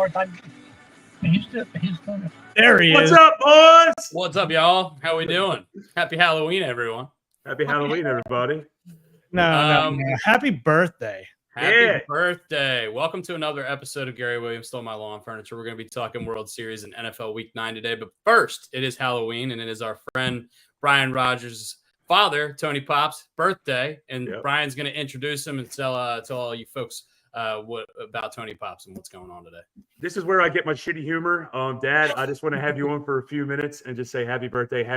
hard time. He's gonna. There he What's is. up, boys? What's up, y'all? How we doing? Happy Halloween, everyone. Happy Halloween, everybody. No. Happy birthday. Happy birthday. Welcome to another episode of Gary Williams Stole My Lawn Furniture. We're going to be talking World Series and NFL Week 9 today. But first, it is Halloween, and it is our friend Brian Rogers' father, Tony Pop's birthday. And Brian's going to introduce him and tell all you folks what about Tony Pops and what's going on today. This is where I get my shitty humor. Dad, I just want to have you on for a few minutes and just say happy birthday.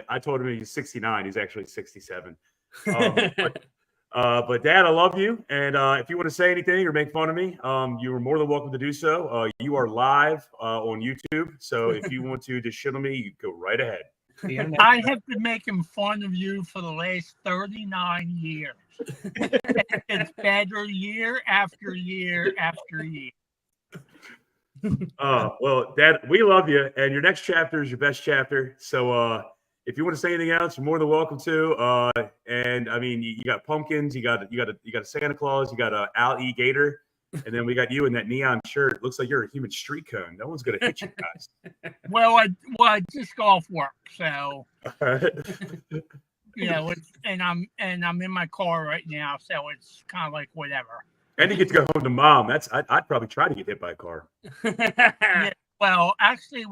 I told him he's 69. He's actually 67. But Dad, I love you. And if you want to say anything or make fun of me, you are more than welcome to do so. You are live on YouTube. So if you want to just shit on me, you go right ahead. I have been making fun of you for the last 39 years. It's better year after year after year. Well, Dad, we love you. And your next chapter is your best chapter. So if you want to say anything else, you're more than welcome to. And I mean, you got pumpkins, you got a Santa Claus, you got a Al E. Gator, and then we got you in that neon shirt. Looks like you're a human street cone. No one's gonna hit you guys. Well, I just got off work, so you know, and I'm in my car right now, so it's kind of like whatever. And you get to go home to Mom. I'd probably try to get hit by a car. Yeah. Well, actually,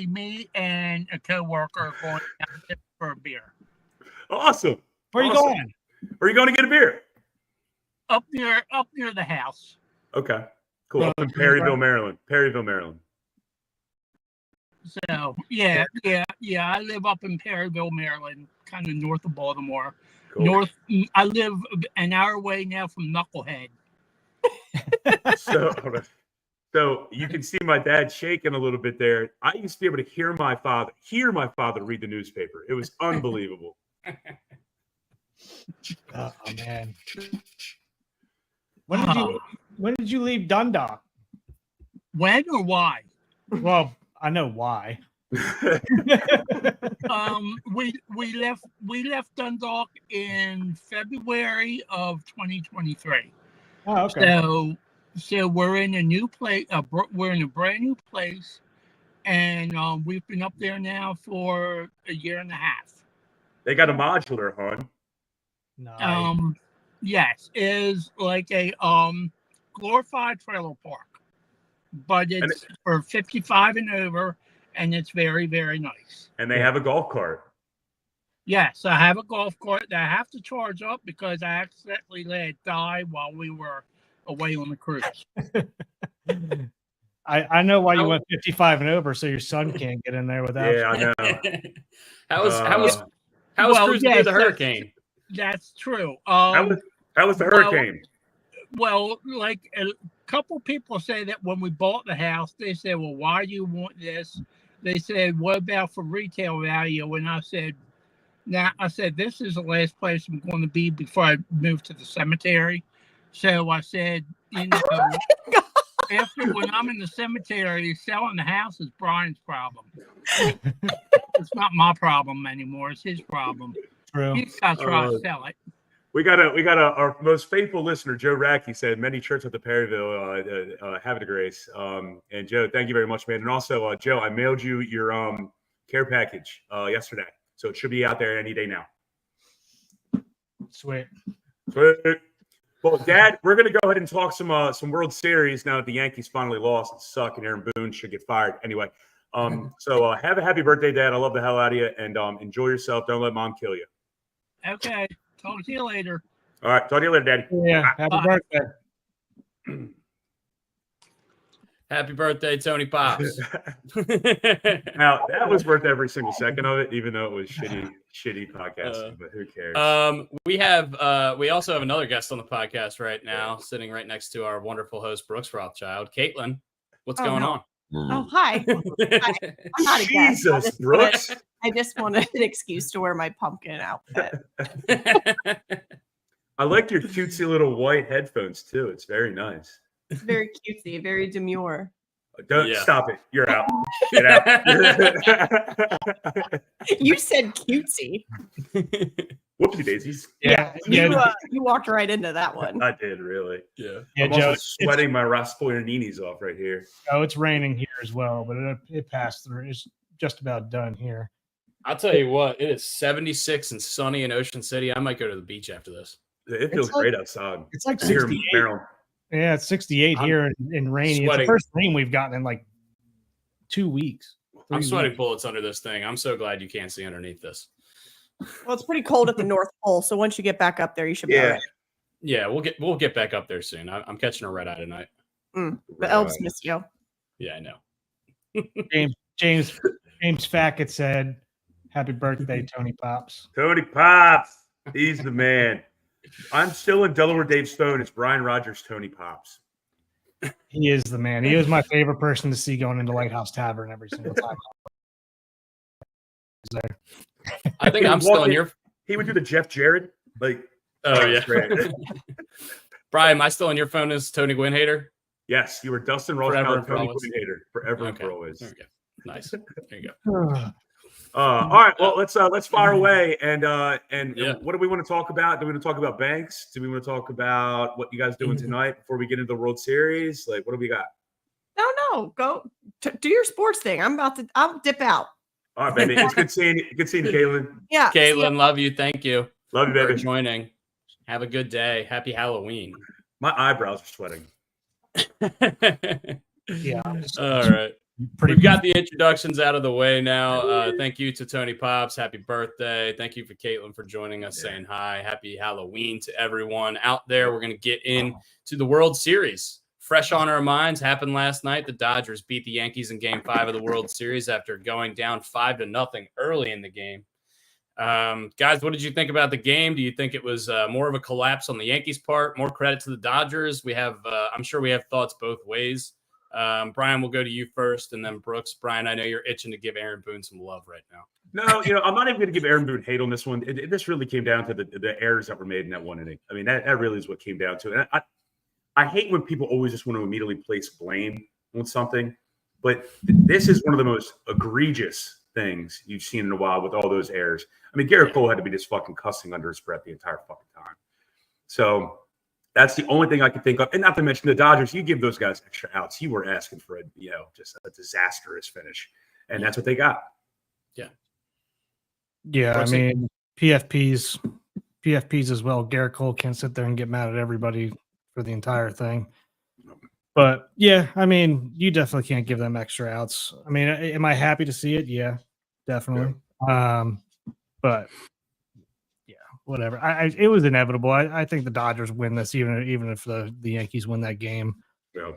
me and a coworker are going out for a beer. Awesome. Where are you going? Where are you going to get a beer? Up near the house. Okay. Cool. Up in Perryville, Maryland. So yeah. I live up in Perryville, Maryland, kind of north of Baltimore. Cool. I live an hour away now from Knucklehead. So you can see my dad shaking a little bit there. I used to be able to hear my father read the newspaper. It was unbelievable. Oh man. When did you leave Dundalk? When or why? Well, I know why. We left Dundalk in February of 2023. Oh, okay. So we're in a new place. We're in a brand new place, and we've been up there now for a year and a half. They got a modular, hon. Nice. Yes, is like a glorified trailer park, but it's for 55 and over, and it's very, very nice. And they have a golf cart. Yes, I have a golf cart that I have to charge up because I accidentally let it die while we were away on the cruise. I know why you went 55 and over, so your son can't get in there without. Yeah, I know. How was cruising through the hurricane? That's true. How was the hurricane? Well, like a couple people say that when we bought the house, they said, "Well, why do you want this?" They said, "What about for retail value?" And I said, this is the last place I'm going to be before I move to the cemetery. So I said, when I'm in the cemetery, selling the house is Brian's problem. It's not my problem anymore. It's his problem. True. He's got to try to sell it. We got our most faithful listener, Joe Racky, said many trips at the Perryville. Have it, Grace. And Joe, thank you very much, man. And also, Joe, I mailed you your care package yesterday, so it should be out there any day now. Sweet. Well, Dad, we're gonna go ahead and talk some World Series now that the Yankees finally lost and suck, and Aaron Boone should get fired anyway. So have a happy birthday, Dad. I love the hell out of you, and enjoy yourself. Don't let Mom kill you. Okay. Talk to you later. All right. Talk to you later, Daddy. Yeah. Happy birthday. Happy birthday, Tony Pops. Now, that was worth every single second of it, even though it was shitty podcasting, but who cares? We also have another guest on the podcast right now, sitting right next to our wonderful host, Brooks Rothschild. Caitlin, what's going on? Oh, hi. I'm not a guest. Jesus, Brooks. I just wanted an excuse to wear my pumpkin outfit. I like your cutesy little white headphones, too. It's very nice. It's very cutesy, very demure. Don't Yeah. stop it. You're out. Get out. You said cutesy. Whoopsie daisies. Yeah, You walked right into that one. I did really. Yeah. I'm Joe. also sweating my Rasputinini's off right here. Oh, it's raining here as well, but it passed through. It's just about done here. I'll tell you what, it is 76 and sunny in Ocean City. I might go to the beach after this. It feels like- great outside. It's like Here in 68. Maryland. Yeah, it's 68 I'm here in rainy. It's the sweating. first rain we've gotten in like 2 weeks. I'm 3 sweating weeks. bullets under this thing. I'm so glad you can't see underneath this. Well, it's pretty cold at the North Pole, so once you get back up there, you should be all Yeah. right. Yeah, we'll get back up there soon. I'm catching a red eye tonight. The elves miss you. Yeah, I know. James Fackett said, "Happy birthday, Tony Pops." Tony Pops. He's the man. I'm still in Delaware Dave Stone. It's Brian Rogers, Tony Pops. He is the man. He was my favorite person to see going into Lighthouse Tavern every single time. I think He I'm would still walk in in- your. He would do the Jeff Jarrett. Like, Oh that yeah, was great. Brian, am I still in your phone as Tony Gwynn hater? Yes, you were Dustin Forever Rothschild, and for Tony always. Quinn hater. Forever and Okay. for always. There we go. Nice. There you go. All right, well, let's fire away and Yeah. what do we want to talk about? Do we want to talk about Banks? Do we want to talk about what you guys doing tonight before we get into the World Series? Like, what do we got? No, go do your sports thing. I'll dip out. All right, baby. It's good seeing you. Good seeing you, Caitlin. Yeah. see ya. Caitlin, love you. Thank you Love you, for baby. joining. Have a good day. Happy Halloween. My eyebrows are sweating. Yeah, All right. pretty We've got the introductions out of the way now. Thank you to Tony Pops. Happy birthday. Thank you for Caitlin for joining us, saying hi. Happy Halloween to everyone out there. We're going to get into the World Series. Fresh on our minds, happened last night. The Dodgers beat the Yankees in Game 5 of the World Series after going down 5-0 early in the game. Guys, what did you think about the game? Do you think it was more of a collapse on the Yankees' part? More credit to the Dodgers? We have, I'm sure we have thoughts both ways. Brian, we'll go to you first, and then Brooks. Brian, I know you're itching to give Aaron Boone some love right now. No, I'm not even going to give Aaron Boone hate on this one. This really came down to the errors that were made in that one inning. I mean, that really is what came down to it. And I hate when people always just want to immediately place blame on something, but this is one of the most egregious things you've seen in a while with all those errors. I mean, Garrett Cole had to be just fucking cussing under his breath the entire fucking time. So that's the only thing I can think of. And not to mention the Dodgers, you give those guys extra outs. You were asking for just a disastrous finish. And that's what they got. Yeah, I Brooksy? mean PFPs as well. Garrett Cole can't sit there and get mad at everybody for the entire thing. But yeah, I mean, you definitely can't give them extra outs. I mean, am I happy to see it? Yeah, definitely. But yeah, whatever. It was inevitable. I think the Dodgers win this, even if the Yankees win that game. Yeah.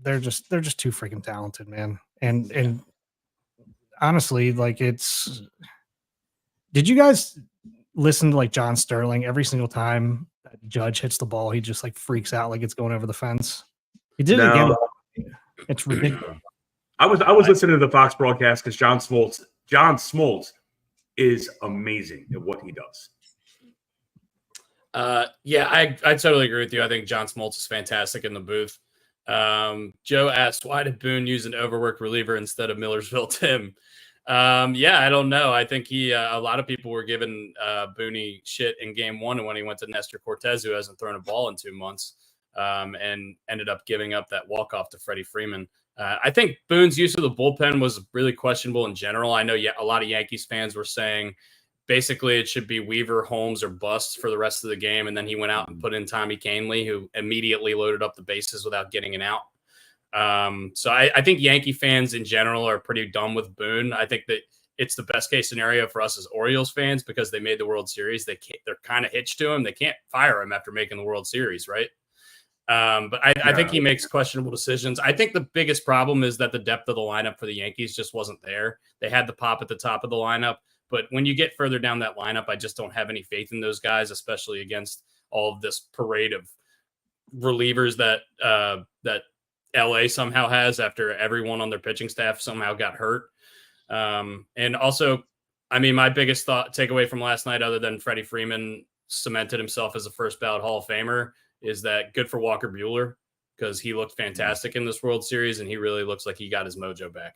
They're just too freaking talented, man. And honestly, like did you guys listen to like John Sterling every single time that Judge hits the ball, he just like freaks out like it's going over the fence? He did it No. again. It's ridiculous. I was listening to the Fox broadcast because John Smoltz is amazing at what he does. Yeah, I totally agree with you. I think John Smoltz is fantastic in the booth. Joe asked, why did Boone use an overworked reliever instead of Millersville Tim? Yeah, I don't know. I think a lot of people were giving Booney shit in game 1 and when he went to Nestor Cortez, who hasn't thrown a ball in 2 months, and ended up giving up that walk-off to Freddie Freeman. I think Boone's use of the bullpen was really questionable in general. I know a lot of Yankees fans were saying basically it should be Weaver, Holmes, or bust for the rest of the game, and then he went out and put in Tommy Kahnle, who immediately loaded up the bases without getting an out. So I think Yankee fans in general are pretty dumb with Boone. I think that it's the best case scenario for us as Orioles fans because they made the World Series. They're kind of hitched to him. They can't fire him after making the World Series, right? But I think he makes questionable decisions. I think the biggest problem is that the depth of the lineup for the Yankees just wasn't there. They had the pop at the top of the lineup, but when you get further down that lineup, I just don't have any faith in those guys, especially against all of this parade of relievers that LA somehow has after everyone on their pitching staff somehow got hurt. And also, I mean, my biggest takeaway from last night, other than Freddie Freeman cemented himself as a first ballot Hall of Famer, is that good for Walker Buehler. because he looked fantastic in this World Series, and he really looks like he got his mojo back.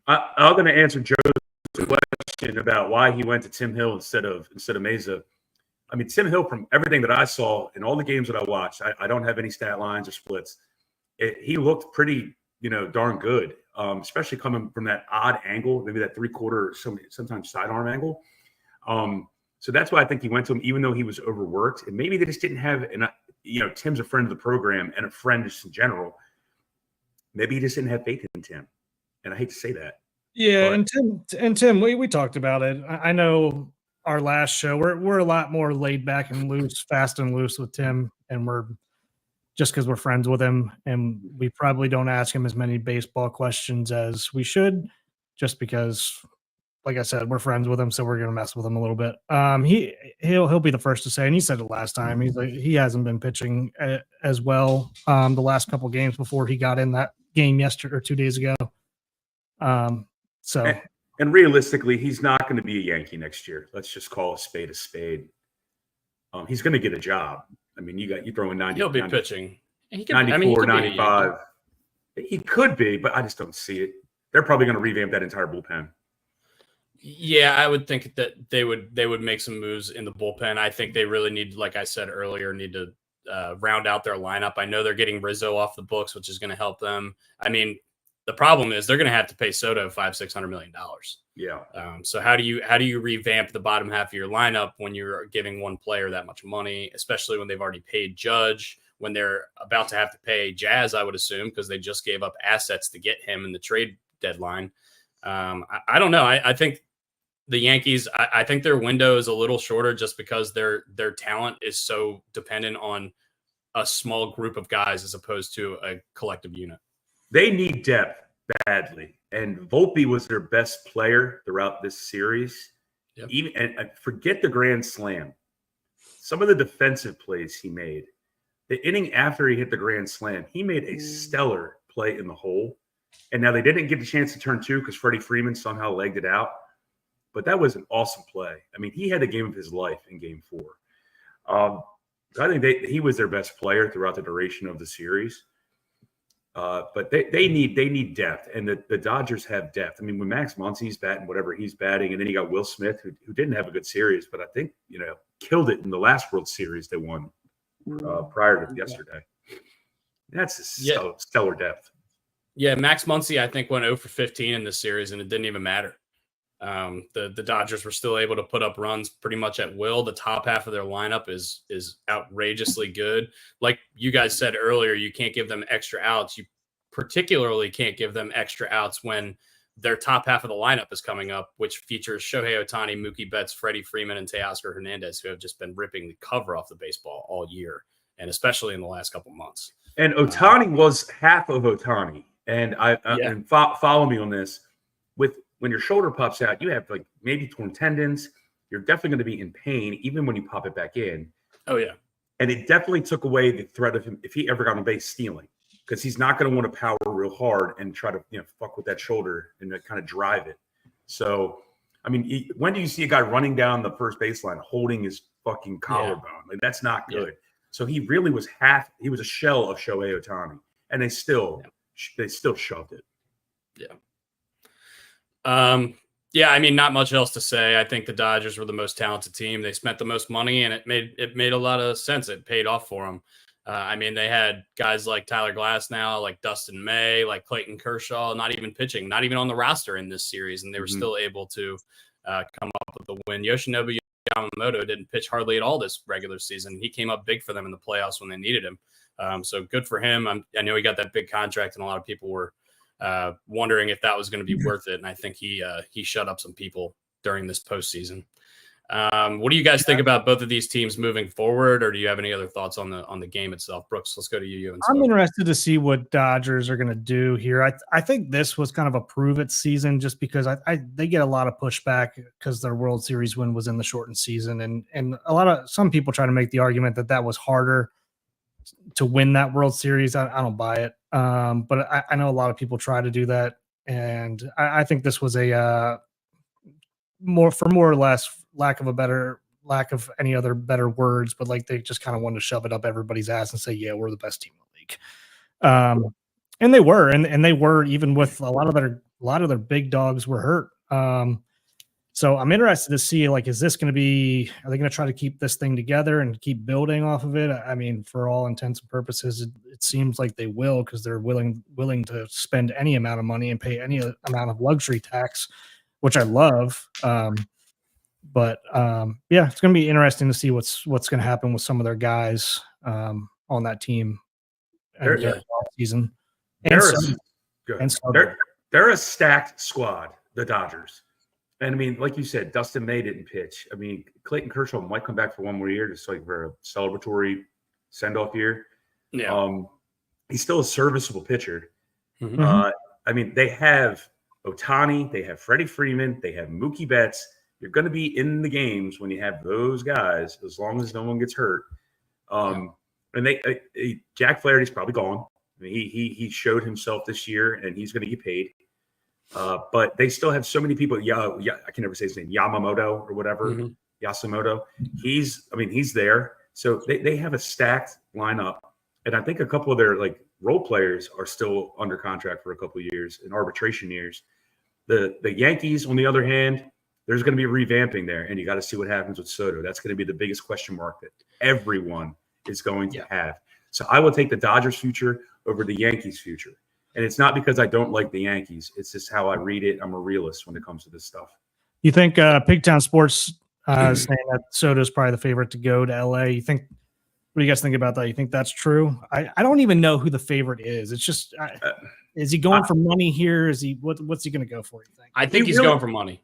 I'm going to answer Joe's question about why he went to Tim Hill instead of Meza. I mean, Tim Hill, from everything that I saw in all the games that I watched, I don't have any stat lines or splits. He looked pretty, darn good, especially coming from that odd angle, maybe that 3/4, sometimes sidearm angle. So that's why I think he went to him, even though he was overworked. And maybe they just didn't have, Tim's a friend of the program and a friend just in general. Maybe he just didn't have faith in Tim. And I hate to say that. Yeah, But- and Tim, we talked about it. I know our last show, we're a lot more laid back and loose, fast and loose with Tim, and we're just because we're friends with him, and we probably don't ask him as many baseball questions as we should, just because, like I said, we're friends with him, so we're gonna mess with him a little bit. He'll be the first to say, and he said it last time. He's like, he hasn't been pitching as well the last couple games before he got in that game yesterday or 2 days ago. So. And realistically, he's not going to be a Yankee next year. Let's just call a spade a spade. He's going to get a job. I mean, you throw in 90. He'll be 90 pitching. He could, 94, he could be a 95. Yankee. He could be, but I just don't see it. They're probably going to revamp that entire bullpen. Yeah, I would think that they would make some moves in the bullpen. I think they really need, like I said earlier, need to round out their lineup. I know they're getting Rizzo off the books, which is going to help them. I mean, the problem is they're going to have to pay Soto $500-600 million. Yeah. So how do you revamp the bottom half of your lineup when you're giving one player that much money, especially when they've already paid Judge, when they're about to have to pay Jazz, I would assume, because they just gave up assets to get him in the trade deadline. I don't know. I think the Yankees, I think their window is a little shorter just because their talent is so dependent on a small group of guys as opposed to a collective unit. They need depth badly, and Volpe was their best player throughout this series. Yep. And forget the grand slam. Some of the defensive plays he made. The inning after he hit the grand slam, he made a stellar play in the hole. And now they didn't get the chance to turn two because Freddie Freeman somehow legged it out. But that was an awesome play. I mean, he had the game of his life in Game 4. I think he was their best player throughout the duration of the series. But they need depth, and the Dodgers have depth. I mean, when Max Muncy's batting whatever he's batting, and then you got Will Smith, who didn't have a good series, but I think killed it in the last World Series they won prior to yesterday. That's stellar depth. Yeah, Max Muncy, I think, went 0 for 15 in this series, and it didn't even matter. The Dodgers were still able to put up runs pretty much at will. The top half of their lineup is outrageously good. Like you guys said earlier, you can't give them extra outs. You particularly can't give them extra outs when their top half of the lineup is coming up, which features Shohei Ohtani, Mookie Betts, Freddie Freeman, and Teoscar Hernandez, who have just been ripping the cover off the baseball all year, and especially in the last couple months. And Ohtani was half of Ohtani. And and follow me on this. When your shoulder pops out, you have like maybe torn tendons. You're definitely going to be in pain, even when you pop it back in. Oh, yeah. And it definitely took away the threat of him if he ever got on base stealing, because he's not going to want to power real hard and try to fuck with that shoulder and kind of drive it. So, I mean, when do you see a guy running down the first baseline holding his fucking collarbone? Yeah. Like, that's not good. Yeah. So he really was he was a shell of Shohei Ohtani, and they still shoved it. Yeah. Yeah, I mean, not much else to say. I think the Dodgers were the most talented team. They spent the most money, and it made a lot of sense. It paid off for them. I mean, they had guys like Tyler Glasnow, like Dustin May, like Clayton Kershaw, not even pitching, not even on the roster in this series, and they were still able to come up with the win. Yoshinobu Yamamoto didn't pitch hardly at all this regular season. He came up big for them in the playoffs when they needed him. So good for him. I know he got that big contract, and a lot of people were wondering if that was going to be worth it. And I think he shut up some people during this postseason. What do you guys think about both of these teams moving forward, or do you have any other thoughts on the game itself? Brooks, let's go to you. I'm interested to see what Dodgers are going to do here. I think this was kind of a prove it season, just because they get a lot of pushback because their World Series win was in the shortened season, and some people try to make the argument that was harder to win that World Series. I don't buy it. But I know a lot of people try to do that. And I think this was a more or less lack of any other better words, but like they just kind of wanted to shove it up everybody's ass and say, yeah, we're the best team in the league. And they were, and they were even with a lot of their big dogs were hurt. So I'm interested to see, like, is this going to be, are they going to try to keep this thing together and keep building off of it? I mean, for all intents and purposes, it seems like they will, because they're willing to spend any amount of money and pay any amount of luxury tax, which I love. But yeah, it's going to be interesting to see what's going to happen with some of their guys on that team They're- during the season. They're a stacked squad, the Dodgers. And I mean, like you said, Dustin May didn't pitch. I mean, Clayton Kershaw might come back for one more year, just like for a celebratory send-off year. Yeah. He's still a serviceable pitcher. Mhm. I mean, they have Ohtani, they have Freddie Freeman, they have Mookie Betts. You're going to be in the games when you have those guys, as long as no one gets hurt. And Jack Flaherty's probably gone. I mean, he showed himself this year, and he's going to get paid. But they still have so many people. I can never say his name, Yamamoto or whatever, Yasumoto. He's there. So they have a stacked lineup, and I think a couple of their like role players are still under contract for a couple of years in arbitration years. The Yankees, on the other hand, there's going to be revamping there, and you got to see what happens with Soto. That's going to be the biggest question mark that everyone is going to have. So I will take the Dodgers' future over the Yankees' future. And it's not because I don't like the Yankees. It's just how I read it. I'm a realist when it comes to this stuff. You think Pigtown Sports saying that Soto's probably the favorite to go to LA? You think? What do you guys think about that? You think that's true? I don't even know who the favorite is. It's just, is he going for money here? Is he what's he going to go for? You think? I think he's going for money.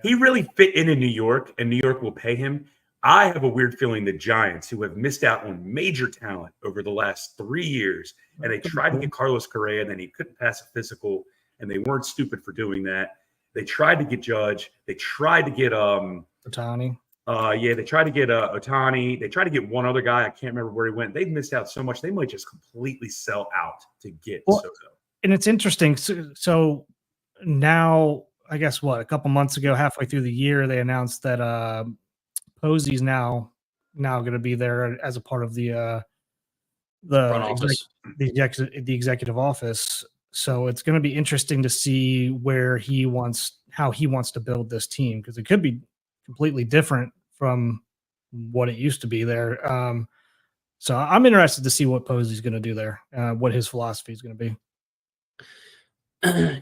He really fit in New York, and New York will pay him. I have a weird feeling the Giants, who have missed out on major talent over the last 3 years, and they tried to get Carlos Correa, and then he couldn't pass a physical, and they weren't stupid for doing that. They tried to get Judge. They tried to get Ohtani. They tried to get Ohtani. They tried to get one other guy. I can't remember where he went. They've missed out so much. They might just completely sell out to get Soto. And it's interesting. So now, I guess a couple months ago, halfway through the year, they announced that Posey's now going to be there as a part of the executive office. So it's going to be interesting to see how he wants to build this team, because it could be completely different from what it used to be there. So I'm interested to see what Posey's going to do there, what his philosophy is going to be.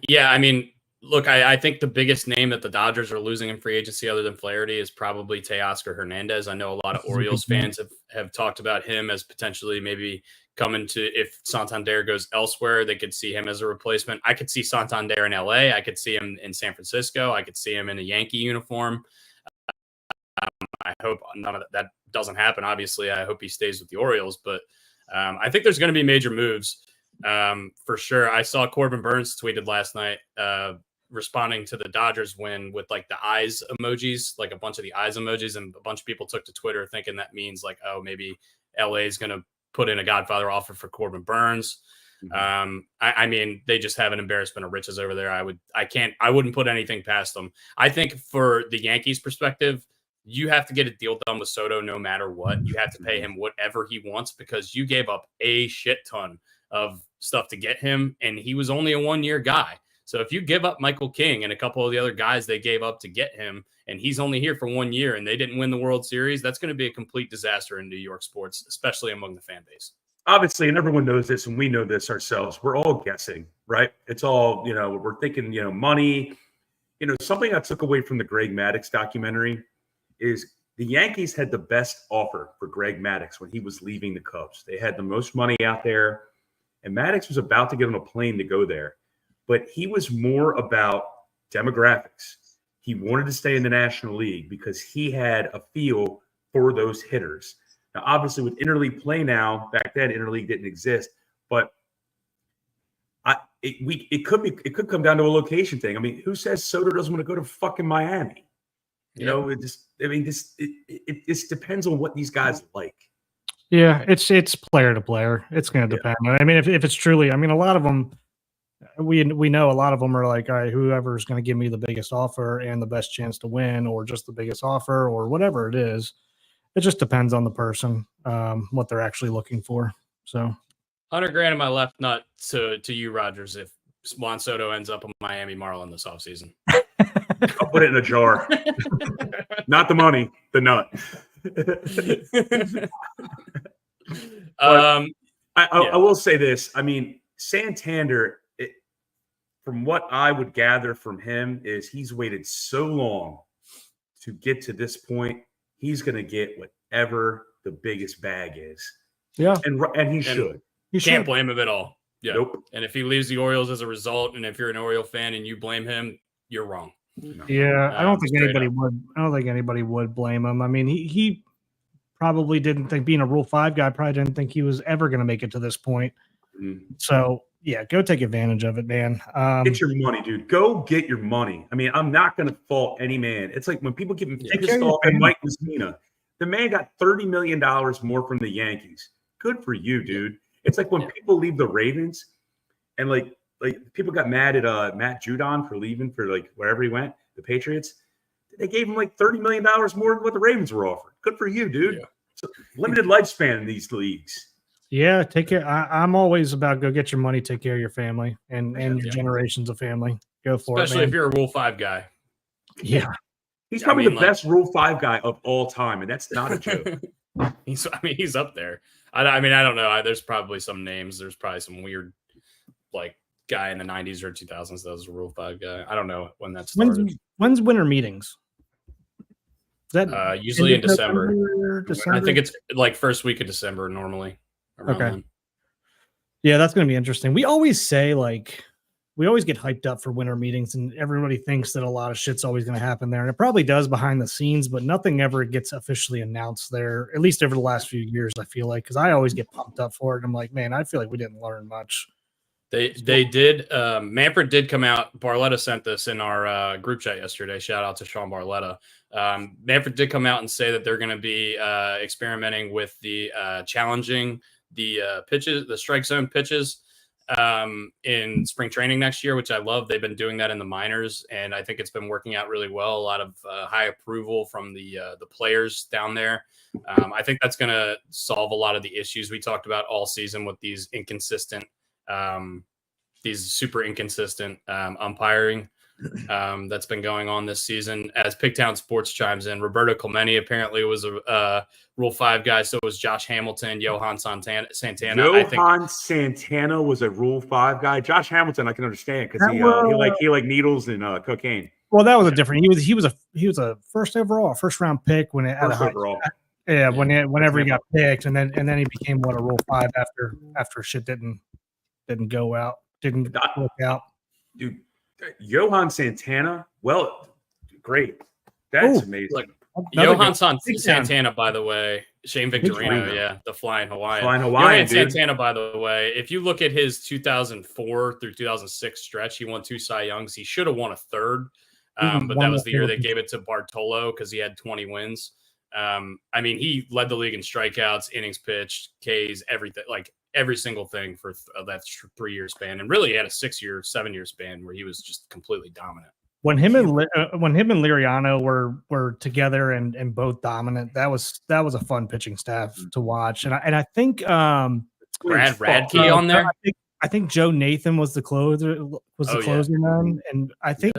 Yeah, I mean, look, I think the biggest name that the Dodgers are losing in free agency other than Flaherty is probably Teoscar Hernandez. I know a lot of Orioles fans have talked about him as potentially maybe coming to, if Santander goes elsewhere, they could see him as a replacement. I could see Santander in LA. I could see him in San Francisco. I could see him in a Yankee uniform. I hope none of that doesn't happen. Obviously, I hope he stays with the Orioles, but I think there's going to be major moves for sure. I saw Corbin Burns tweeted last night responding to the Dodgers win with like the eyes emojis, like a bunch of the eyes emojis, and a bunch of people took to Twitter thinking that means like, oh, maybe LA is going to put in a Godfather offer for Corbin Burns. I mean, they just have an embarrassment of riches over there. I wouldn't put anything past them. I think for the Yankees perspective, you have to get a deal done with Soto no matter what. You have to pay him whatever he wants, because you gave up a shit ton of stuff to get him, and he was only a 1-year guy. So if you give up Michael King and a couple of the other guys they gave up to get him, and he's only here for 1 year and they didn't win the World Series, that's going to be a complete disaster in New York sports, especially among the fan base. Obviously, and everyone knows this, and we know this ourselves. We're all guessing, right? It's all, we're thinking, money. Something I took away from the Greg Maddux documentary is the Yankees had the best offer for Greg Maddux when he was leaving the Cubs. They had the most money out there, and Maddux was about to get on a plane to go there. But he was more about demographics. He wanted to stay in the National League because he had a feel for those hitters. Now, obviously, with interleague play now, back then interleague didn't exist, but it could come down to a location thing. I mean, who says Soto doesn't want to go to fucking Miami? It just depends on what these guys like. Yeah, it's player to player. It's going to depend. I mean, if it's truly, I mean, a lot of them, we know a lot of them are like, all right, whoever's going to give me the biggest offer and the best chance to win, or just the biggest offer, or whatever it is. It just depends on the person, what they're actually looking for. So $100,000 in my left nut to you, Rogers, if Juan Soto ends up a Miami Marlin this offseason. I'll put it in a jar. Not the money, the nut. I will say this. I mean, Santander, from what I would gather from him, is he's waited so long to get to this point. He's going to get whatever the biggest bag is. Yeah. And he should. You Can't blame him at all. Yeah. Nope. And if he leaves the Orioles as a result, and if you're an Oriole fan and you blame him, you're wrong. Yeah, I don't think Straight anybody up. would. I don't think anybody would blame him. I mean, he probably didn't think, being a Rule 5 guy, probably didn't think he was ever going to make it to this point. So yeah, go take advantage of it, man. Get your money, dude. Go get your money. I mean, I'm not going to fault any man. It's like when people get pissed off at Mike Mussina. The man got $30 million more from the Yankees. Good for you, dude. It's like when people leave the Ravens and like people got mad at Matt Judon for leaving for like wherever he went, the Patriots. They gave him like $30 million more than what the Ravens were offered. Good for you, dude. Yeah. It's a limited lifespan in these leagues. Yeah, take care. I'm always about go get your money, take care of your family and your generations of family. Go for Especially it, if you're a Rule 5 guy. Yeah. He's probably the best Rule 5 guy of all time, and that's not a joke. He's up there. I mean, I don't know. There's probably some names. There's probably some weird, like, guy in the 90s or 2000s that was a Rule 5 guy. I don't know when that started. When's winter meetings? Is that usually in December. December? I think it's like first week of December normally. Okay. Then. Yeah, that's going to be interesting. We always say, like, we always get hyped up for winter meetings, and everybody thinks that a lot of shit's always going to happen there. And it probably does behind the scenes, but nothing ever gets officially announced there, at least over the last few years, I feel like, because I always get pumped up for it. I'm like, man, I feel like we didn't learn much. They did. Manfred did come out. Barletta sent this in our group chat yesterday. Shout out to Sean Barletta. Manfred did come out and say that they're going to be experimenting with the challenging the pitches, the strike zone pitches in spring training next year, which I love. They've been doing that in the minors, and I think it's been working out really well. A lot of high approval from the players down there. I think that's going to solve a lot of the issues we talked about all season with these super inconsistent umpiring that's been going on this season. As Pigtown Sports chimes in, Roberto Clemente apparently was a Rule 5 guy. So was Josh Hamilton, Johan Santana. Santana was a Rule 5 guy. Josh Hamilton, I can understand because he like needles and cocaine. Well, that was a different. He was a first round pick when it whenever he got picked, and then he became a Rule 5 after shit didn't work out. Dude, Johan Santana, well, great. That's amazing. Look, Johan Santana, by the way, Shane Victorino, the Flying Hawaiian. Johan Santana, by the way, if you look at his 2004 through 2006 stretch, he won 2 Cy Youngs. He should have won a third, but that was the year they gave it to Bartolo because he had 20 wins. I mean, he led the league in strikeouts, innings pitched, Ks, everything, like every single thing for that 3-year span. And really he had a 6-year, 7-year span where he was just completely dominant. When him and Liriano were together and both dominant, that was a fun pitching staff to watch. And I think Brad Radke on there. I think Joe Nathan was the closer man. And I think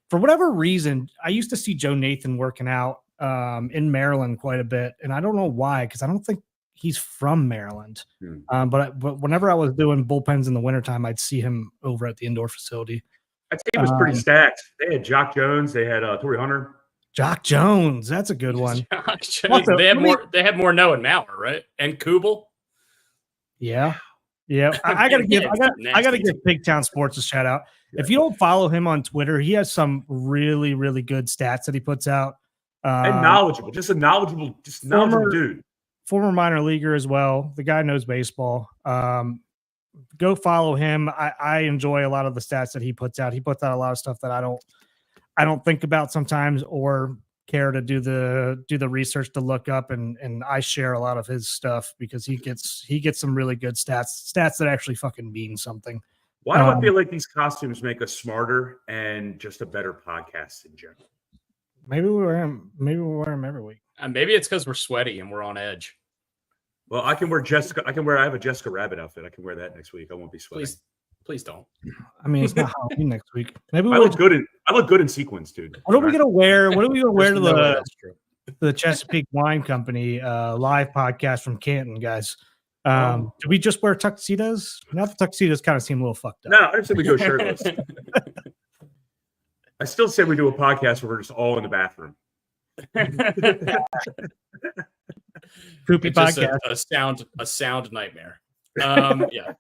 for whatever reason, I used to see Joe Nathan working out in Maryland quite a bit, and I don't know why, because I don't think he's from Maryland. But whenever I was doing bullpens in the wintertime, I'd see him over at the indoor facility. I'd say it was pretty stacked. They had Jock Jones, they had Torrey Hunter. Jock Jones, that's a good one. Jock Jones. They had more Noah and Mauer, right? And Kubel. Yeah. I gotta give Pigtown Sports a shout out. If you don't follow him on Twitter, he has some really, really good stats that he puts out. And knowledgeable, just a knowledgeable dude. Former minor leaguer as well. The guy knows baseball. Go follow him. I enjoy a lot of the stats that he puts out. He puts out a lot of stuff that I don't think about sometimes or care to do the research to look up, and I share a lot of his stuff because he gets some really good stats that actually fucking mean something. Why do I feel like these costumes make us smarter and just a better podcast in general? Maybe we wear them every week. Maybe it's because we're sweaty and we're on edge. Well, I can wear Jessica. I have a Jessica Rabbit outfit. I can wear that next week. I won't be sweating. Please don't. I mean, it's not Halloween next week. Maybe I we'll look good in sequins, dude. What are we gonna wear? What are we gonna wear to There's no way the that's true. Chesapeake Wine Company live podcast from Canton, guys? Oh. Do we just wear tuxedos? Now the tuxedos kind of seem a little fucked up. No, I just said we go shirtless. I still say we do a podcast where we're just all in the bathroom. Poopy It's just podcast. a sound nightmare. Yeah.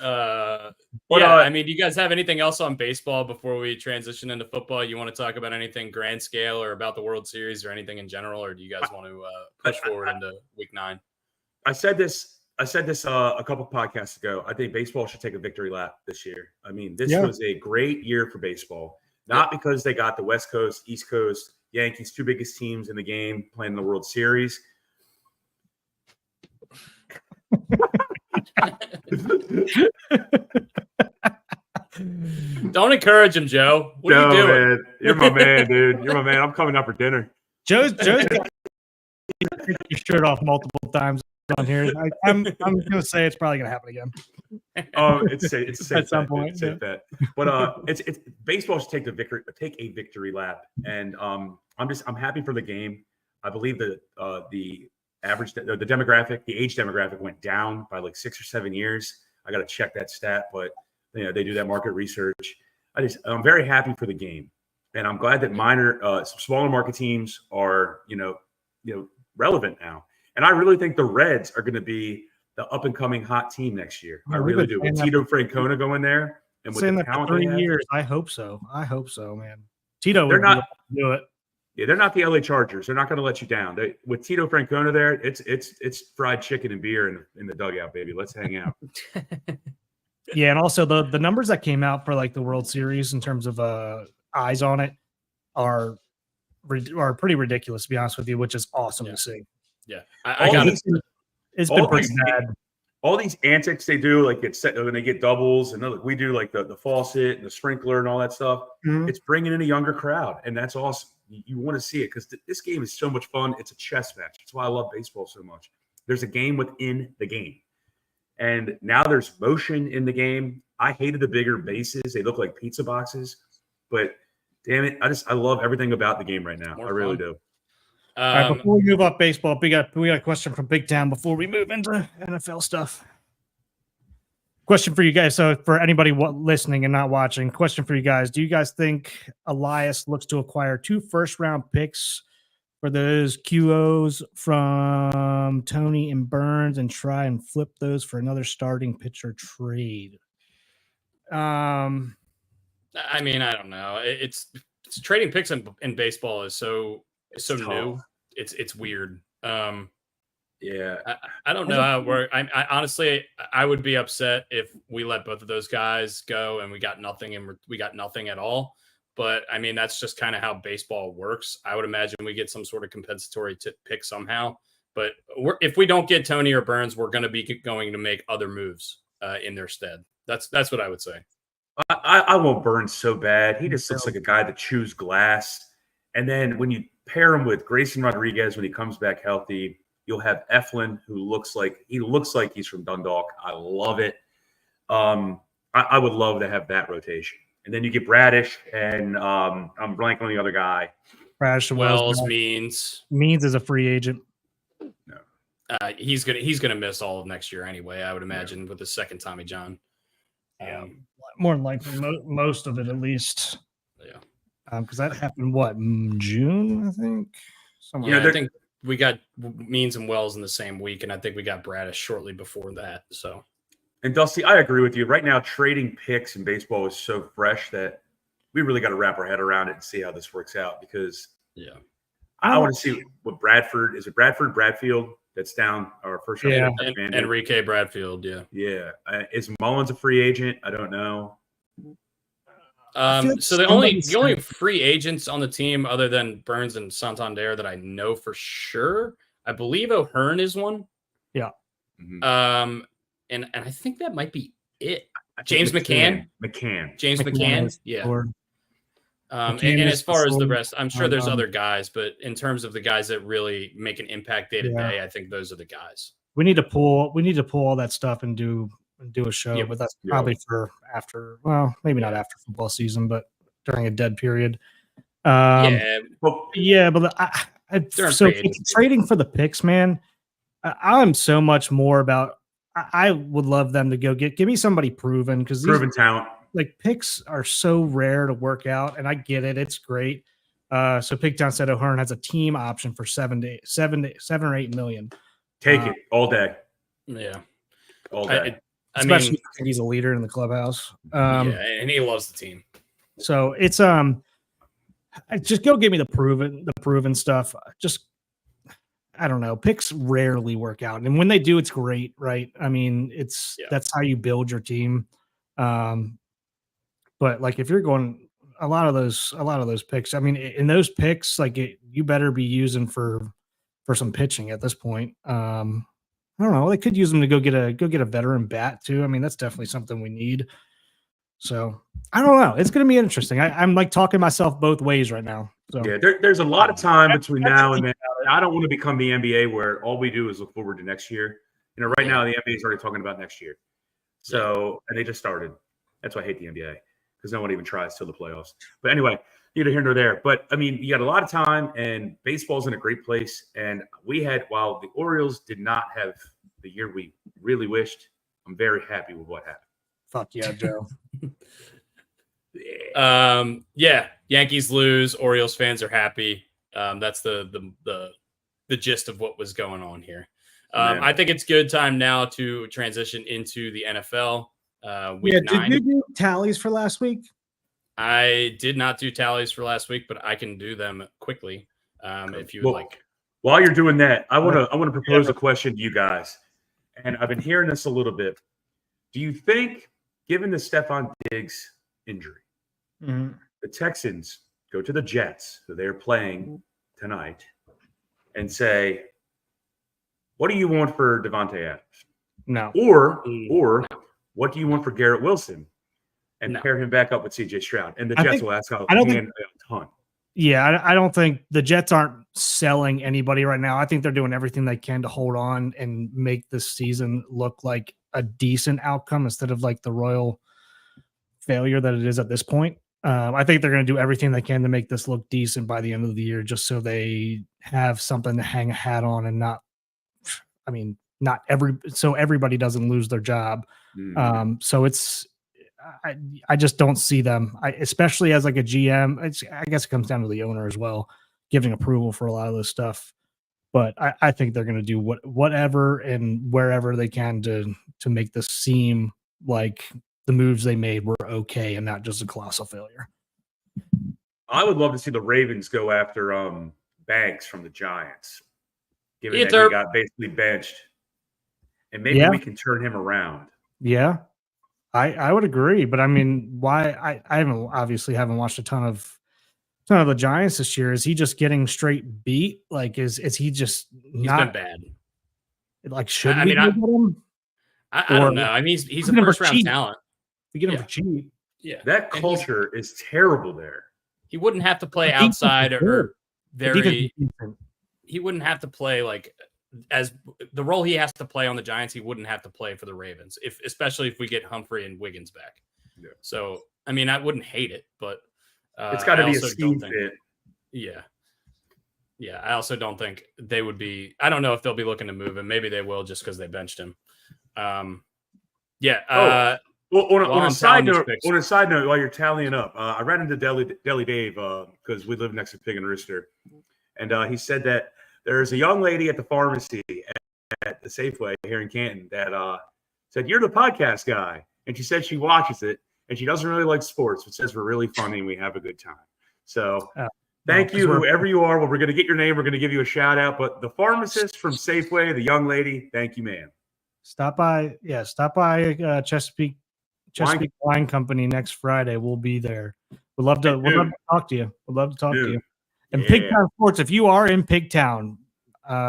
I mean, do you guys have anything else on baseball before we transition into football? You want to talk about anything grand scale or about the World Series or anything in general, or do you guys want to push forward into Week 9? I said this a couple podcasts ago. I think baseball should take a victory lap this year. I mean, this was a great year for baseball, not because they got the West Coast, East Coast, Yankees, two biggest teams in the game playing in the World Series. Don't encourage him, Joe. What are you doing? Man, you're my man, dude. You're my man. I'm coming out for dinner. Joe's got your shirt off multiple times on here. I'm gonna say it's probably gonna happen again. Oh, it's a safe At some bet, point, it's a safe bet. But it's baseball should take a victory lap, and I'm happy for the game. I believe that the average the age demographic went down by like 6 or 7 years. I got to check that stat, but they do that market research. I'm very happy for the game, and I'm glad that some smaller market teams are relevant now. And I really think the Reds are going to be the up and coming hot team next year. I really do. With Tito Francona going there, and with saying the that for talent 3 they have, years. I hope so, man. Tito, They're not- do it. Yeah, they're not the LA Chargers. They're not going to let you down. With Tito Francona there, it's fried chicken and beer in the dugout, baby. Let's hang out. Yeah, and also the numbers that came out for like the World Series in terms of eyes on it are pretty ridiculous, to be honest with you, which is awesome to see. Yeah, I got it. It's been pretty bad. All these antics they do, like when they get doubles, and we do like the faucet and the sprinkler and all that stuff. Mhm. It's bringing in a younger crowd, and that's awesome. You want to see it because this game is so much fun. It's a chess match. That's why I love baseball so much. There's a game within the game, and now there's motion in the game. I hated the bigger bases; they look like pizza boxes. But damn it, I love everything about the game right now. I really do. All right, before we move off baseball, we got a question from Big Town before we move into NFL stuff. Question for you guys. So for anybody listening and not watching, question for you guys. Do you guys think Elias looks to acquire 2 first-round picks for those QOs from Tony and Burns and try and flip those for another starting pitcher trade? I mean, I don't know. It's trading picks in baseball is so new. It's weird. Yeah, I don't know how it works. I honestly, I would be upset if we let both of those guys go and we got nothing at all. But I mean, that's just kind of how baseball works. I would imagine we get some sort of compensatory pick somehow. But if we don't get Tony or Burns, we're going to make other moves in their stead. That's what I would say. I won't Burns so bad. He just looks like a guy that chews glass. And then when you pair him with Grayson Rodriguez when he comes back healthy, you'll have Eflin, who looks like he's from Dundalk. I love it. I would love to have that rotation. And then you get Bradish, and I'm blanking on the other guy. Bradish and Wells Means is a free agent. No. He's gonna miss all of next year anyway. I would imagine with the second Tommy John. More than likely, most of it at least. Yeah. Because that happened June, I think. Somewhere. Yeah, I think we got Means and Wells in the same week, and I think we got Bradish shortly before that. So. And Dusty, I agree with you. Right now, trading picks in baseball is so fresh that we really got to wrap our head around it and see how this works out. Because I want to see what Bradford is. It Bradfield that's down our first round. Yeah, Enrique Bradfield. Yeah. Is Mullins a free agent? I don't know. So the only free agents on the team other than Burns and Santander that I know for sure, I believe O'Hearn is one. Yeah. Mm-hmm. And I think that might be it. James McCann. McCann. James McCann. Yeah. And McCann as far as the sold. rest, I'm sure there's Um, other guys, but in terms of the guys that really make an impact day to Yeah. day, I think those are the guys. We need to pull all that stuff and do a show, Yep. but that's Yep. probably for after. Well, maybe not after football season, but during a dead period. Yeah, Well, Yeah, but During so free agency. trading for the picks, man. I'm so much more about. I would love them to go give me somebody proven because these proven talent. like picks are so rare to work out, and I get it. It's great. So Pigtown said O'Hearn has a team option for 7 or 8 million. Take it all day. yeah. All day. I Especially mean, if he's a leader in the clubhouse. yeah, and he loves the team. So it's just go give me the proven stuff. Just I don't know. Picks rarely work out, and when they do, it's great, right? I mean, that's how you build your team. But like if you're going a lot of those picks, I mean, in those picks, like you better be using for some pitching at this point. I don't know. They could use them to go get a veteran bat too. I mean, that's definitely something we need. So I don't know. It's going to be interesting. I'm like talking myself both ways right now. So Yeah, there's a lot of time between now and then. I don't want to become the NBA where all we do is look forward to next year. Right now the NBA is already talking about next year. So and they just started. That's why I hate the NBA because no one even tries till the playoffs. But anyway, neither here nor there. But I mean, you got a lot of time, and baseball's in a great place. And while the Orioles did not have the year we really wished, I'm very happy with what happened. fuck yeah, Joe. Yeah, Yankees lose. Orioles fans are happy. That's the gist of what was going on here. I think it's good time now to transition into the NFL. Week 9. Did you do tallies for last week? I did not do tallies for last week, but I can do them quickly if you would like. While you're doing that, I want to propose a question to you guys, and I've been hearing this a little bit. Do you think, given the Stephon Diggs injury, the Texans go to the Jets, who they're playing tonight, and say, "What do you want for Devontae Adams?" No. Or what do you want for Garrett Wilson? And No. pair him back up with CJ Stroud. And the I Jets think- will ask out I don't a think- ton. Yeah, I don't think the Jets aren't selling anybody right now. I think they're doing everything they can to hold on and make this season look like a decent outcome instead of like the royal failure that it is at this point. I think they're going to do everything they can to make this look decent by the end of the year, just so they have something to hang a hat on and so everybody doesn't lose their job. So I just don't see them, especially as like a GM. I guess it comes down to the owner as well, giving approval for a lot of this stuff. But I think they're going to do whatever and wherever they can to make this seem like the moves they made were okay and not just a colossal failure. I would love to see the Ravens go after Banks from the Giants, given Yeah, that they're- he got basically benched. And maybe we can turn him around. Yeah, I would agree. But I mean, why? I haven't watched a ton of the Giants this year. Is he just getting straight beat? Like, is he just He's not been bad. like? Should I we mean, go get him? I Or- don't know. I mean, he's a Looking for first round cheap. talent. We get him Yeah. for cheap. Yeah, That And culture is terrible there. he wouldn't have to play The defense outside is or good. The defense very. is decent. He wouldn't have to play like as the role he has to play on the Giants. He wouldn't have to play for the Ravens, especially if we get Humphrey and Wiggins back. Yeah. So I mean, I wouldn't hate it, but It's got to I be a also scheme don't think- fit. Yeah. I also don't think they would be. I don't know if they'll be looking to move him. Maybe they will just because they benched him. Well, on I'm a side tallying these note, picks. while you're tallying up, I ran into Deli Dave because we live next to Pig and Rooster, and he said that there's a young lady at the pharmacy at the Safeway here in Canton that said, "You're the podcast guy," and she said she watches it and she doesn't really like sports, but says we're really funny and we have a good time. So thank you, whoever you are. Well, we're going to get your name. We're going to give you a shout out. But the pharmacist from Safeway, the young lady, thank you, man. Stop by Chesapeake Wine Company next Friday. We'll be there. We'd love to talk to you. We'd love to talk to you. And Yeah. Pigtown Sports, if you are in Pigtown,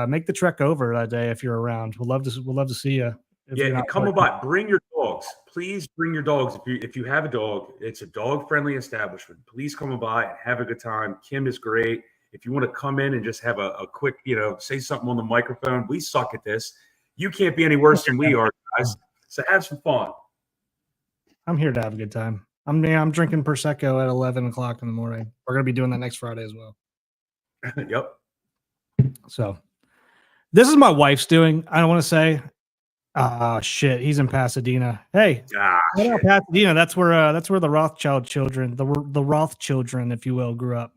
make the trek over that day if you're around. We'd love to see you. if Yeah, you're and not come working. by. Bring your dogs. Please bring your dogs. If you have a dog, it's a dog friendly establishment. Please come by and have a good time. Kim is great. If you want to come in and just have a quick, say something on the microphone, we suck at this. You can't be any worse than we are, guys. So have some fun. I'm here to have a good time. I'm drinking prosecco at 11 o'clock in the morning. We're gonna be doing that next Friday as well. Yep. So this is my wife's doing. I don't want to say. Shit, he's in Pasadena. Hey, Ah, shout out shit. Pasadena. That's where the Rothschild children, the Roth children, if you will, grew up.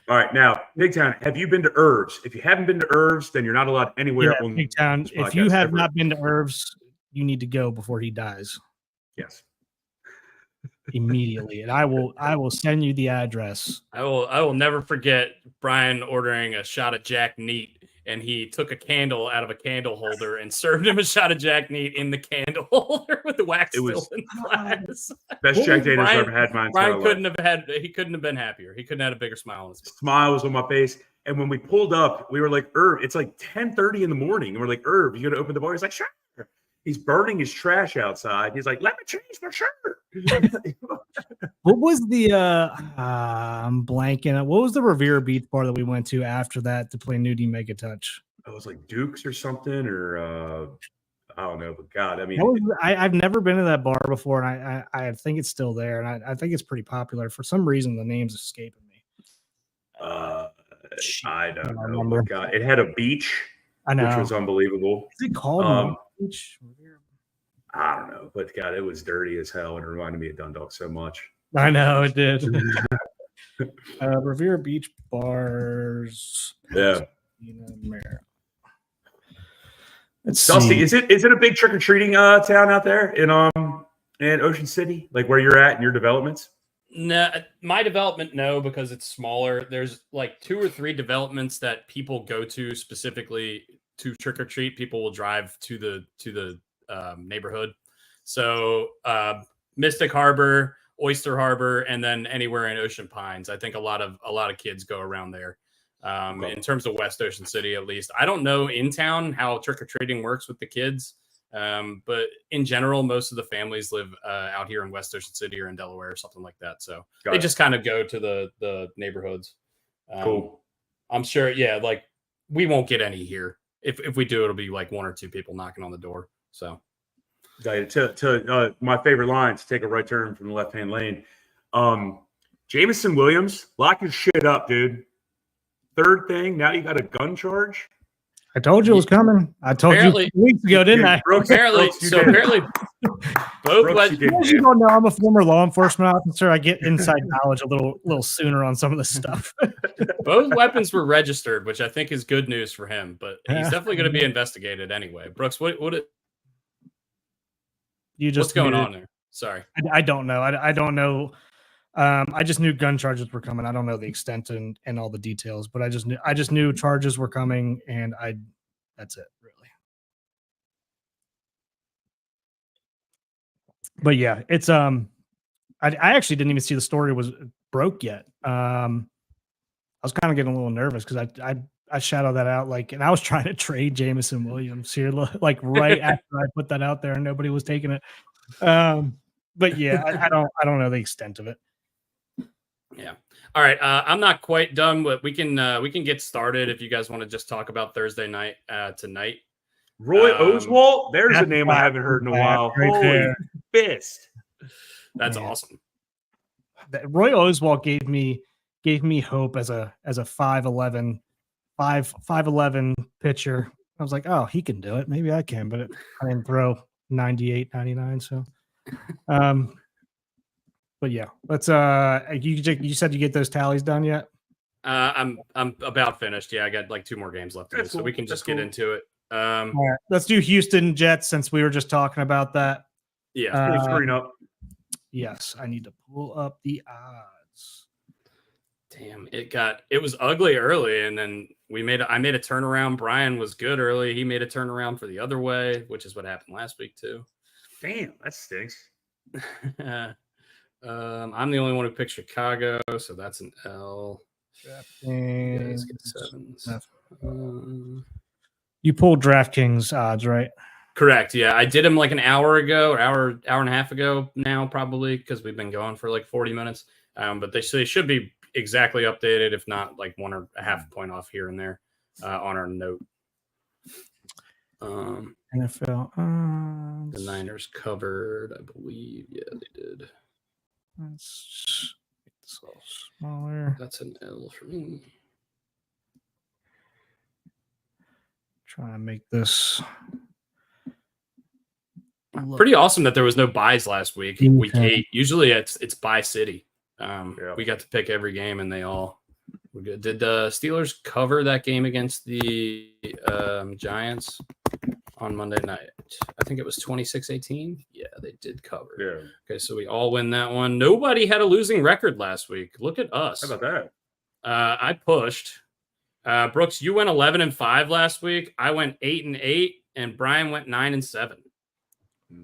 All right, now, Big Town, have you been to Irvs? If you haven't been to Irvs, then you're not allowed anywhere Yeah, on Big Town. this If you podcast have ever. not been to Irvs, you need to go before he dies Yes. immediately, and I will send you the address. I will never forget Brian ordering a shot of Jack Neat, and he took a candle out of a candle holder and served him a shot of Jack Neat in the candle holder with the wax It was- still in glass. Best Jack Daniels I've Brian- ever had in my entire Brian life. he couldn't have been happier. He couldn't have had a bigger smile on his face. Smile was on my face. And when we pulled up, we were like, Irv, it's like 10:30 in the morning. And we're like, Irv, you gonna open the bar? He's like, sure. He's burning his trash outside. He's like, let me change my shirt. What was the I'm blanking. What was the Revere Beach bar that we went to after that to play Nudie Mega Touch? I was like Dukes or something, or I don't know, but God, I mean, I've never been to that bar before, and I think it's still there, and I think it's pretty popular. For some reason, the name's escaping me. I don't know. remember. But God, it had a beach, I know. which was unbelievable. Is it called Um, Beach? I don't know, but God, it was dirty as hell, and it reminded me of Dundalk so much. I know it did. Revere Beach bars. Yeah. Let's Dusty, see. is it a big trick or treating town out there in Ocean City, like where you're at in your developments? No, my development, no, because it's smaller. There's like 2 or 3 developments that people go to specifically to trick or treat. People will drive to the neighborhood. So Mystic Harbor, Oyster Harbor, and then anywhere in Ocean Pines. I think a lot of kids go around there. In terms of West Ocean City, at least, I don't know in town how trick or treating works with the kids. But in general, most of the families live out here in West Ocean City or in Delaware or something like that. So they just kind of go to the neighborhoods. Cool. I'm sure. Yeah. Like we won't get any here. If we do, it'll be like 1 or 2 people knocking on the door. So to my favorite line, to take a right turn from the left-hand lane. Jameson Williams, lock your shit up, dude. Third thing, now you got a gun charge. I told you it was coming. I told you Apparently- 2 weeks ago, didn't I? Brooks, apparently, you did. both Brooks, you did, As you man. don't know, I'm a former law enforcement officer. I get inside knowledge a little sooner on some of this stuff. both weapons were registered, which I think is good news for him. But he's Yeah. definitely going to be investigated anyway. Brooks, what's You just going knew- on there? Sorry. I don't know. I don't know. I just knew gun charges were coming. I don't know the extent and all the details, but I just knew charges were coming, and that's it, really. But yeah, it's I actually didn't even see the story was broke yet. I was kind of getting a little nervous because I shadowed that out and I was trying to trade Jameson Williams here like right after I put that out there and nobody was taking it. But yeah, I don't know the extent of it. Yeah. All right. I'm not quite done, but we can get started if you guys want to just talk about Thursday night tonight. Roy Oswalt, there's a that's name I haven't heard in a while. right Holy there. fist. That's Man. awesome. Roy Oswalt gave me hope as a 5'11" pitcher. I was like, oh, he can do it. Maybe I can, but I didn't throw 98, 99. So, but yeah, let's. You said you get those tallies done yet? I'm about finished. Yeah, I got like 2 more games left to do, That's so cool. we can That's just get cool. into it. All right, let's do Houston Jets since we were just talking about that. Yeah. Put the screen up. Yes, I need to pull up the odds. Damn, it was ugly early, and then I made a turnaround. Brian was good early. He made a turnaround for the other way, which is what happened last week too. Damn, that stinks. I'm the only one who picked Chicago, so that's an L. You guys get sevens. You pulled DraftKings odds, right? Correct. Yeah, I did them like an hour ago, or hour and a half ago now, probably because we've been going for like 40 minutes. But they should be exactly updated, if not like 1 or a half point off here and there on our note. NFL. The Niners covered, I believe. Yeah, they did. Let's make this a little smaller. That's an L for me. Try to make this Pretty awesome that there was no buys last week. Okay. Week 8. Usually it's buy city. Yeah. We got to pick every game, and they all were good. Did the Steelers cover that game against the Giants on Monday night? I think it was 26-18. Yeah, they did cover. Yeah. Okay, so we all win that one. Nobody had a losing record last week. Look at us. How about that? I pushed. Brooks, you went 11-5 last week. I went 8-8, and Brian went 9-7.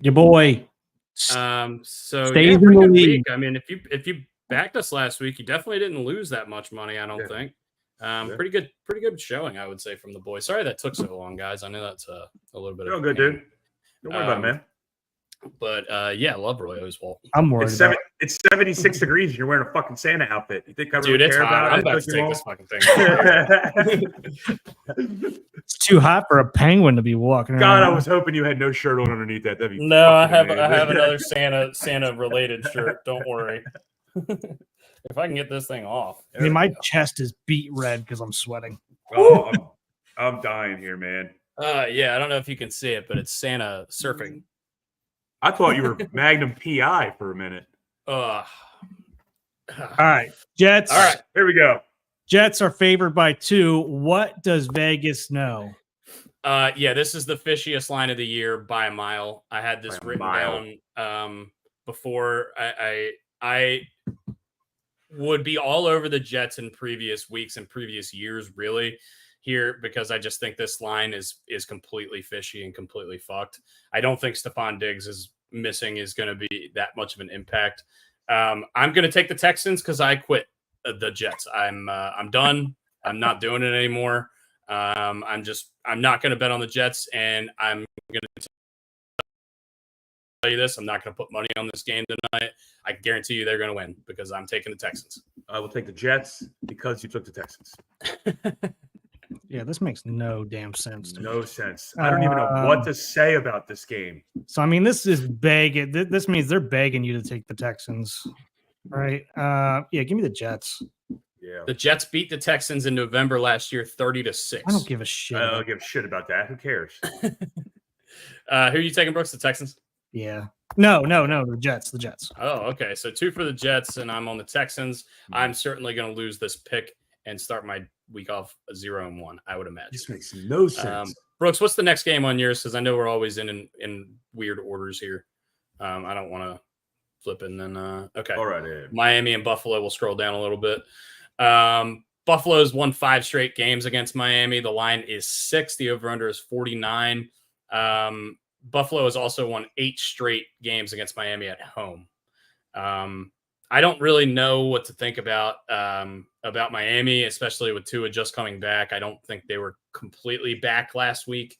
your boy. So Stays yeah, in pretty the good league. week. I mean, if you backed us last week, you definitely didn't lose that much money. I don't think. Pretty good showing, I would say, from the boys. Sorry that took so long, guys. I know that's a little bit You're of all good, pain. dude. Don't worry about it, man. But yeah, love Roy Oswalt. I'm worried. It's 76 degrees and you're wearing a fucking Santa outfit. You think I Dude, really it's care hot. about I'm it? about to take this fucking thing. It's too hot for a penguin to be walking God, around. I was hoping you had no shirt on underneath that. That'd be No, I fucking have amazing. another Santa related shirt. Don't worry. If I can get this thing off. I mean, my chest is beat red because I'm sweating. Oh, I'm dying here, man. Yeah, I don't know if you can see it, but it's Santa surfing. I thought you were Magnum PI for a minute. All right, Jets. All right. Here we go. Jets are favored by 2. What does Vegas know? Yeah, this is the fishiest line of the year by a mile. I had this By a written mile. down before. I would be all over the Jets in previous weeks and previous years, really, here, because I just think this line is completely fishy and completely fucked. I don't think Stephon Diggs is missing is going to be that much of an impact. I'm going to take the Texans because I quit the Jets. I'm done. I'm not doing it anymore. I'm not going to bet on the Jets, and I'm going to tell you this: I'm not going to put money on this game tonight. I guarantee you they're going to win because I'm taking the Texans. I will take the Jets because you took the Texans. Yeah, this makes no damn sense to me. No sense. I don't even know what to say about this game. So I mean, this is begging. This means they're begging you to take the Texans, right? Yeah, give me the Jets. Yeah. The Jets beat the Texans in November last year, 30-6. I don't give a shit. I don't give a shit about that. Who cares? Who are you taking, Brooks? The Texans? Yeah. No. The Jets. The Jets. Oh, okay. So 2 for the Jets, and I'm on the Texans. I'm certainly going to lose this pick and start my week off 0-1, I would imagine. This makes no sense. Brooks, what's the next game on yours? Because I know we're always in weird orders here. I don't want to flip and then okay. All right. Yeah. Miami and Buffalo will scroll down a little bit. Buffalo's won 5 straight games against Miami. The line is 6. The over-under is 49. Buffalo has also won 8 straight games against Miami at home. I don't really know what to think about Miami, especially with Tua just coming back. I don't think they were completely back last week.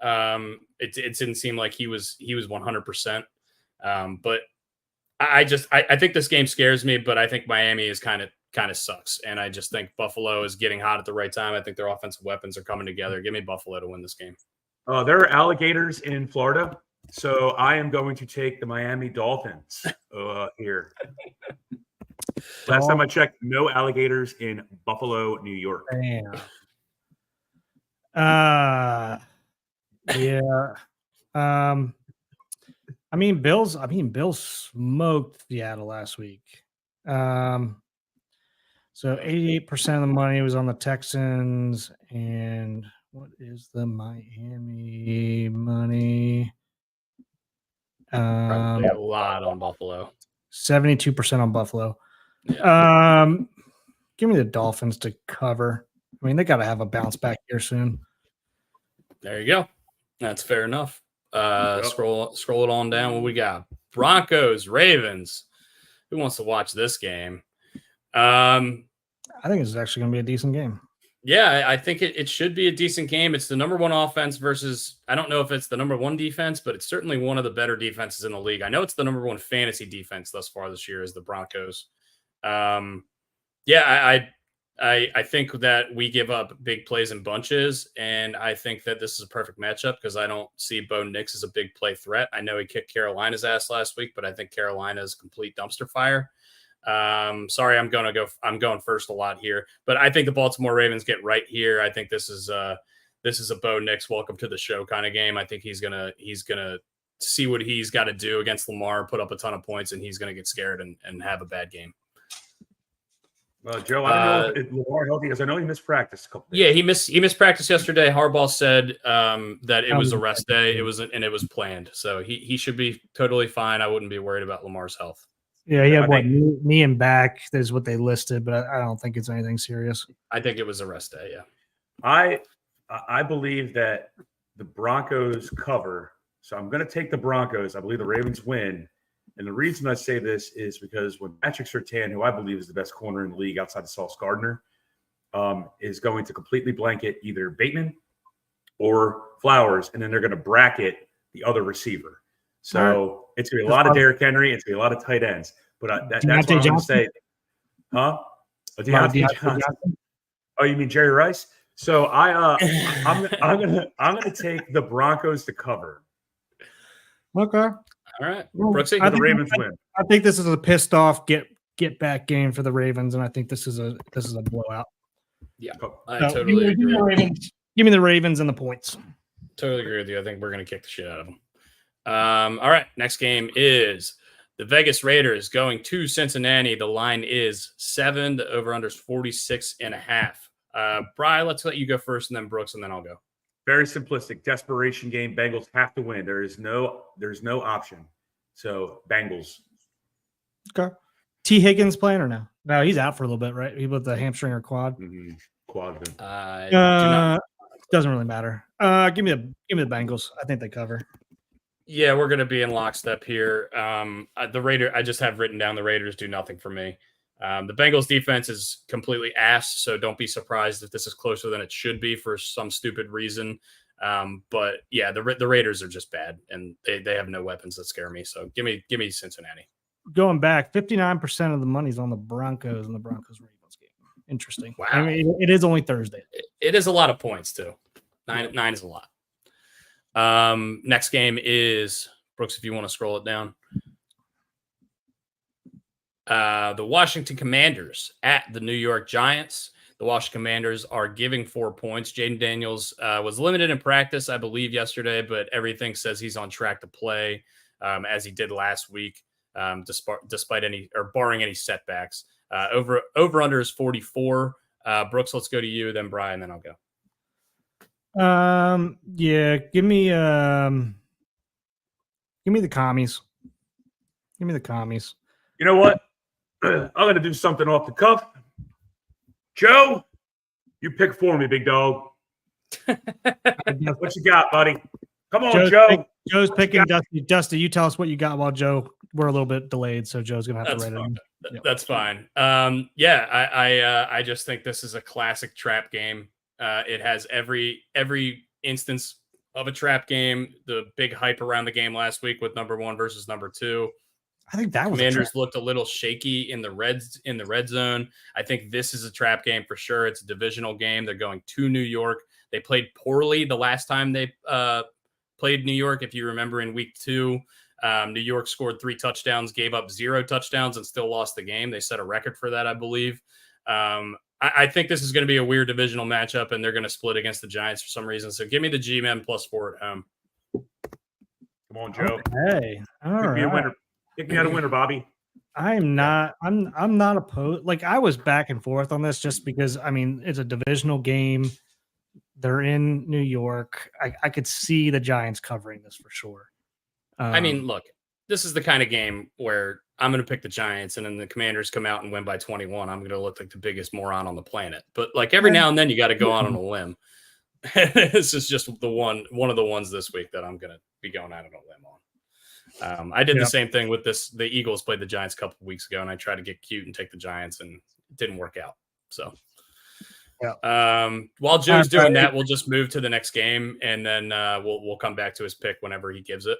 It didn't seem like he was 100%. But I think this game scares me, but I think Miami is kind of sucks. And I just think Buffalo is getting hot at the right time. I think their offensive weapons are coming together. Give me Buffalo to win this game. There are alligators in Florida, so I am going to take the Miami Dolphins here. Last time I checked, no alligators in Buffalo, New York. Damn. Yeah. I mean, Bills smoked Seattle last week. So 88% of the money was on the Texans. And what is the Miami money? Probably a lot on Buffalo. 72% on Buffalo. Yeah. Give me the Dolphins to cover. I mean, they got to have a bounce back here soon. There you go. That's fair enough. Yep. Scroll it on down. What we got? Broncos, Ravens. Who wants to watch this game? I think this is actually going to be a decent game. Yeah, I think it should be a decent game. It's the number one offense versus, I don't know if it's the number one defense, but it's certainly one of the better defenses in the league. I know it's the number one fantasy defense thus far this year is the Broncos. Yeah, I think that we give up big plays in bunches, and I think that this is a perfect matchup because I don't see Bo Nix as a big play threat. I know he kicked Carolina's ass last week, but I think Carolina is a complete dumpster fire. Sorry, I'm going first a lot here, but I think the Baltimore Ravens get right here. I think this is a Bo Nix welcome to the show kind of game. I think he's gonna see what he's got to do against Lamar, put up a ton of points, and he's gonna get scared and have a bad game. Joe, I don't know if Lamar healthy because I know he missed practice a couple days. Yeah, he missed practice yesterday. Harbaugh said that it was a rest day. It was planned, so he should be totally fine. I wouldn't be worried about Lamar's health. Yeah, he had knee and back is what they listed, but I don't think it's anything serious. I think it was a rest day. Yeah, I believe that the Broncos cover, so I'm going to take the Broncos. I believe the Ravens win. And the reason I say this is because when Patrick Surtain, who I believe is the best corner in the league outside of Sauce Gardner, is going to completely blanket either Bateman or Flowers, and then they're going to bracket the other receiver. So it's going to be a lot of Derrick Henry. It's going to be a lot of tight ends. But that's what I'm going to say. Huh? Deontay Johnson. Oh, you mean Jerry Rice? So I'm gonna take the Broncos to cover. Okay. All right, Brooksy, the Ravens win. I think this is a pissed off get back game for the Ravens, and I think this is a blowout. Yeah, So, I totally agree. Give me the Ravens and the points. Totally agree with you. I think we're going to kick the shit out of them. All right, next game is the Vegas Raiders going to Cincinnati. The line is 7. The over-under is 46.5. Brian, let's let you go first, and then Brooks, and then I'll go. Very simplistic, desperation game. Bengals have to win. There's no option. So Bengals. Okay. T. Higgins playing or no? No, he's out for a little bit, right? He with the hamstring or quad. Mm-hmm. Quad. Doesn't really matter. Give me the Bengals. I think they cover. Yeah, we're going to be in lockstep here. I just have written down the Raiders do nothing for me. The Bengals defense is completely ass, so don't be surprised if this is closer than it should be for some stupid reason. But yeah, the Raiders are just bad, and they have no weapons that scare me. So give me Cincinnati. Going back, 59% of the money's on the Broncos and the Broncos-Ravens game. Interesting. Wow. I mean, it is only Thursday. It is a lot of points too. Nine is a lot. Next game is Brooks. If you want to scroll it down. The Washington Commanders at the New York Giants. The Washington Commanders are giving 4 points. Jaden Daniels was limited in practice, I believe, yesterday, but everything says he's on track to play as he did last week, despite any or barring any setbacks. Over under is 44. Brooks, let's go to you, then Brian, then I'll go. Yeah, give me the commies. Give me the commies. You know what? I'm going to do something off the cuff. Joe, you pick for me, big dog. What you got, buddy? Come on, Joe. Joe's picking Dusty. Dusty, you tell us what you got while Joe. We're a little bit delayed, so Joe's going to have to write it. Yep. That's fine. I just think this is a classic trap game. It has every instance of a trap game. The big hype around the game last week with number 1 versus number 2. I think that was Commanders looked a little shaky in the red zone. I think this is a trap game for sure. It's a divisional game. They're going to New York. They played poorly the last time they played New York. If you remember in week 2, New York scored 3 touchdowns, gave up 0 touchdowns, and still lost the game. They set a record for that, I believe. I think this is going to be a weird divisional matchup, and they're going to split against the Giants for some reason. So give me the G-Men +4 at home. Come on, Joe. Hey, all right. Be a winner. Pick me out a winner, Bobby. I'm not opposed. Like, I was back and forth on this just because, I mean, it's a divisional game. They're in New York. I could see the Giants covering this for sure. I mean, look, this is the kind of game where I'm going to pick the Giants, and then the Commanders come out and win by 21. I'm going to look like the biggest moron on the planet. But like every now and then, you got to go out on a limb. This is just one of the ones this week that I'm going to be going out on a limb on. I did the same thing with this. The Eagles played the Giants a couple of weeks ago, and I tried to get cute and take the Giants, and it didn't work out. So, While Joe's All right, doing that, we'll just move to the next game, and then we'll come back to his pick whenever he gives it.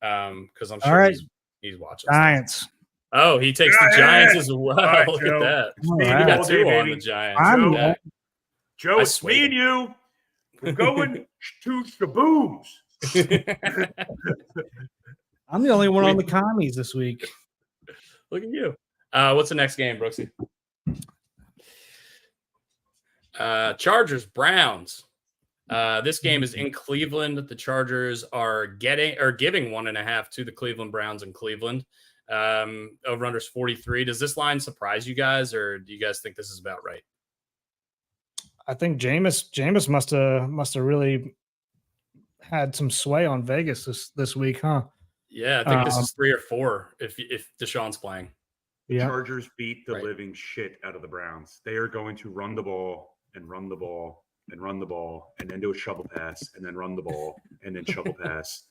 Because I'm All sure right. he's watching. Giants. Oh, he takes the Giants as well. All right, Look Joe. at that. All You right. got All two day, on baby. the Giants. I'm- Look at that. Joe, I it's me swayed and you. We're going to Shabooms. I'm the only one on the commies this week. Look at you. What's the next game, Brooksy? Chargers, Browns. This game is in Cleveland. The Chargers are giving 1.5 to the Cleveland Browns in Cleveland. Over under 43. Does this line surprise you guys, or do you guys think this is about right? I think Jameis must have really had some sway on Vegas this week, huh? Yeah, I think this is 3 or 4 if Deshaun's playing. Yeah. Chargers beat the Right. living shit out of the Browns. They are going to run the ball and run the ball and run the ball and then do a shovel pass and then run the ball and then shovel pass.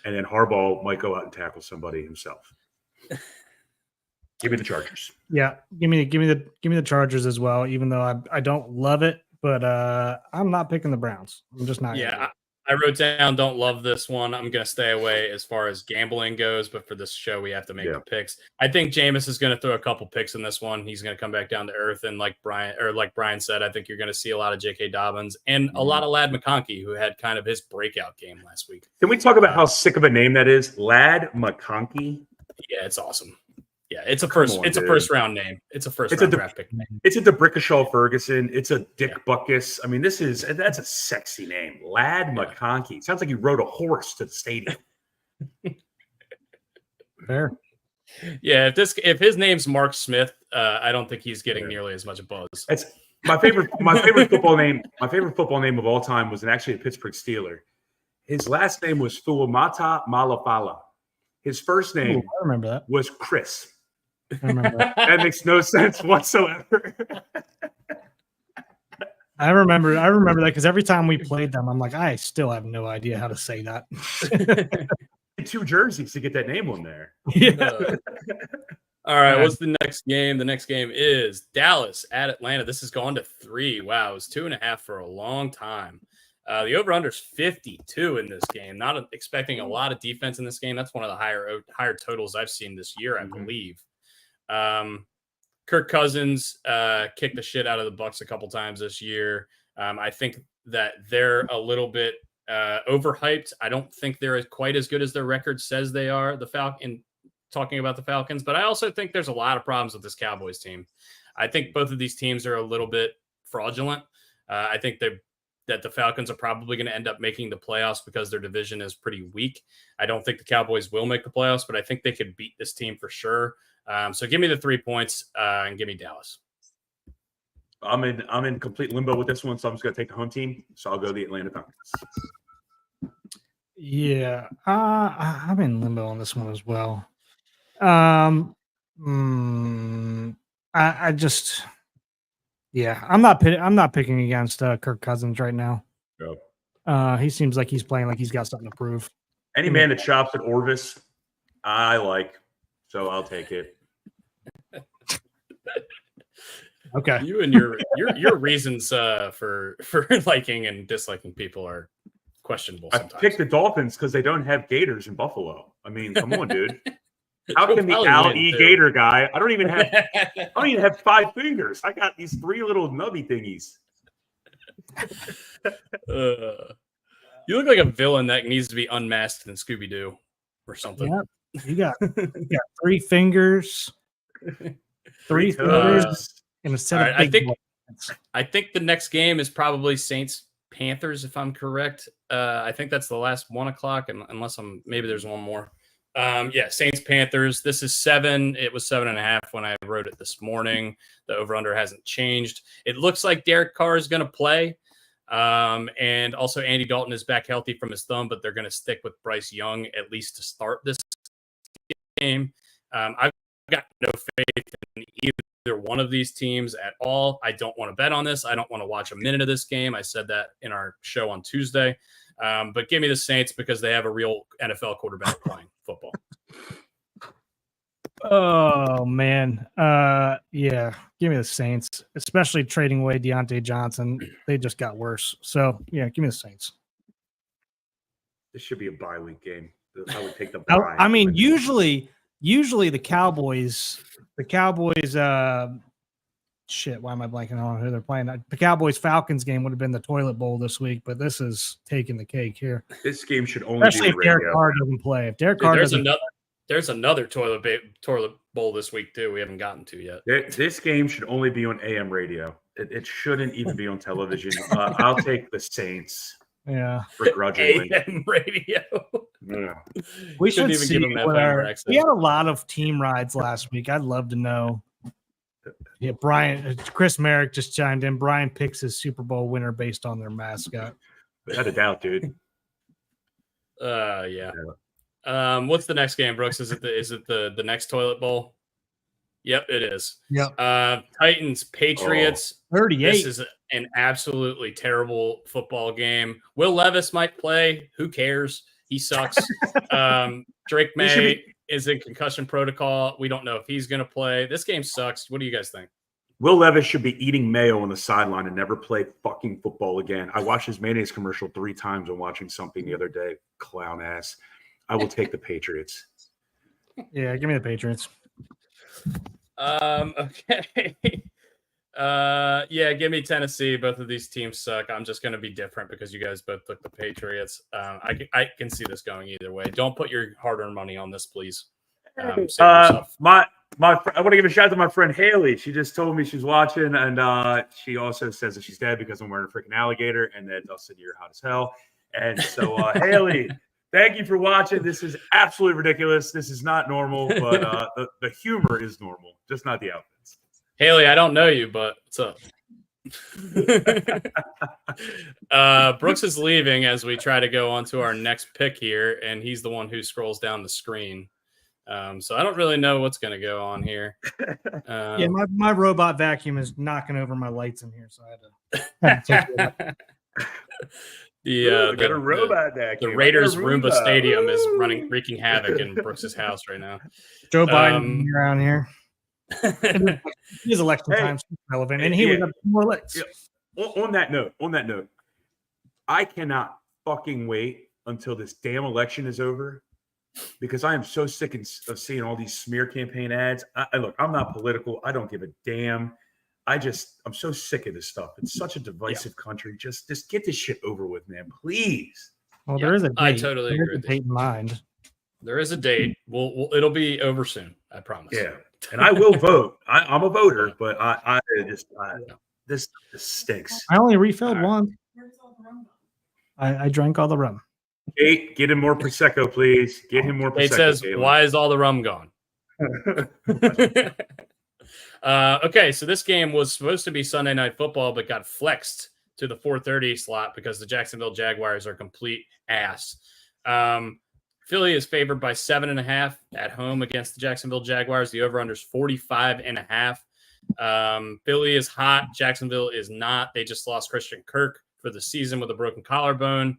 And then Harbaugh might go out and tackle somebody himself. Give me the Chargers. Yeah, give me the Chargers as well. Even though I don't love it, but I'm not picking the Browns. I'm just not. Yeah, I wrote down don't love this one. I'm going to stay away as far as gambling goes, but for this show, we have to make the picks. I think Jameis is going to throw a couple picks in this one. He's going to come back down to earth. And like Brian said, I think you're going to see a lot of J.K. Dobbins and a lot of Lad McConkey, who had kind of his breakout game last week. Can we talk about how sick of a name that is? Lad McConkey. Yeah, it's awesome. Yeah, it's a Come first. on, It's a dude. first round name. It's a first It's a round de- draft pick. It's a DeBrickashaw Ferguson. It's a Dick Buckus. I mean, that's a sexy name. Lad McConkey. Sounds like you rode a horse to the stadium. Fair. Yeah, if his name's Mark Smith, I don't think he's getting nearly as much buzz. That's my favorite football name. My favorite football name of all time was actually a Pittsburgh Steeler. His last name was Fuamata Malafala. His first Ooh, name I remember that. was Chris. I remember that. That makes no sense whatsoever. I remember that because every time we played them, I'm like, I still have no idea how to say that. 2 jerseys to get that name on there. Yeah. All right, what's the next game? The next game is Dallas at Atlanta. This has gone to 3. Wow, it was 2.5 for a long time. The over/under is 52 in this game. Not expecting a lot of defense in this game. That's one of the higher totals I've seen this year, I believe. Kirk Cousins kicked the shit out of the Bucs a couple times this year. I think that they're a little bit overhyped. I don't think they're quite as good as their record says they are. Talking about the Falcons, but I also think there's a lot of problems with this Cowboys team. I think both of these teams are a little bit fraudulent. I think that the Falcons are probably going to end up making the playoffs because their division is pretty weak. I don't think the Cowboys will make the playoffs, but I think they could beat this team for sure. So give me the 3 points and give me Dallas. I'm in complete limbo with this one, so I'm just going to take the home team. So I'll go the Atlanta Falcons. Yeah. I'm in limbo on this one as well. I just, yeah, I'm not picking against Kirk Cousins right now. Yep. He seems like he's playing like he's got something to prove. Any man that chops at Orvis, I like. So I'll take it. Okay. You and your reasons for liking and disliking people are questionable I sometimes. picked the Dolphins because they don't have Gators in Buffalo. I mean, come on, dude. How You'll can the probably Al win, E too. Gator guy? I don't even have 5 fingers. I got these 3 little nubby thingies. You look like a villain that needs to be unmasked in Scooby Doo or something. Yep. You got 3 fingers, 3 fingers, toes. and a set All of right, big I think the next game is probably Saints Panthers, if I'm correct. I think that's the last 1 o'clock, unless maybe there's one more. Saints Panthers. This is 7. It was 7.5 when I wrote it this morning. The over under hasn't changed. It looks like Derek Carr is going to play. And also Andy Dalton is back healthy from his thumb, but they're going to stick with Bryce Young at least to start this game. I've got no faith in either one of these teams at all. I don't want to bet on this. I don't want to watch a minute of this game. I said that in our show on Tuesday. But give me the Saints because they have a real NFL quarterback playing football. Oh man, yeah. Give me the Saints, especially trading away Deontay Johnson. They just got worse. So yeah, give me the Saints. This should be a bye week game. I would take the I, bye. I mean, usually the Cowboys, shit. Why am I blanking on who they're playing? The Cowboys Falcons game would have been the toilet bowl this week, but this is taking the cake here. This game should only Especially be if on Derek radio. Carr doesn't play. If Derek Dude, Carr there's doesn't, another toilet bowl this week too. We haven't gotten to yet. This game should only be on AM radio. It shouldn't even be on television. I'll take the Saints yeah. begrudgingly. AM radio. Yeah. We Shouldn't should even see give him what FM our, access. we had a lot of team rides last week. I'd love to know. Yeah, Chris Merrick just chimed in. Brian picks his Super Bowl winner based on their mascot. Without a doubt, dude. Yeah. What's the next game, Brooks? Is it the next toilet bowl? Yep, it is. Yep. Titans, Patriots. 38. This is an absolutely terrible football game. Will Levis might play. Who cares? He sucks. Drake May is in concussion protocol. We don't know if he's going to play. This game sucks. What do you guys think? Will Levis should be eating mayo on the sideline and never play fucking football again. I watched his mayonnaise commercial 3 times when watching something the other day. Clown ass. I will take the Patriots. Yeah, give me the Patriots. Okay. Yeah, give me Tennessee. Both of these teams suck. I'm just going to be different because you guys both took the Patriots. I can see this going either way. Don't put your hard-earned money on this, please. Save yourself. I want to give a shout out to my friend Haley. She just told me she's watching, and she also says that she's dead because I'm wearing a freaking alligator, and that Dustin, you're hot as hell. And so, Haley, thank you for watching. This is absolutely ridiculous. This is not normal, but the humor is normal, just not the outfits. Haley, I don't know you, but what's up? Brooks is leaving as we try to go on to our next pick here, and he's the one who scrolls down the screen. So I don't really know what's going to go on here. Yeah, my robot vacuum is knocking over my lights in here, so I had to take it out. Got a robot back. The Raiders Roomba Stadium is wreaking havoc in Brooks's house right now. Joe Biden around here. His election Hey, time's relevant, and he would have more licks. Yeah. On that note, I cannot fucking wait until this damn election is over because I am so sick of seeing all these smear campaign ads. Look, I'm not political. I don't give a damn. I'm so sick of this stuff. It's such a divisive country. Just get this shit over with, man. Please. Well, there is a date. I totally agree There's a with date in mind. There is a date. It'll be over soon. I promise. Yeah. And I will vote. I'm a voter, but this stinks. I only refilled one. I drank all the rum. Kate, get him more Prosecco, please. Get him more Prosecco. It says, Caitlin. why is all the rum gone? Okay, so this game was supposed to be Sunday Night Football, but got flexed to the 4:30 slot because the Jacksonville Jaguars are complete ass. Philly is favored by 7.5 at home against the Jacksonville Jaguars. The over-under is 45.5. Philly is hot. Jacksonville is not. They just lost Christian Kirk for the season with a broken collarbone.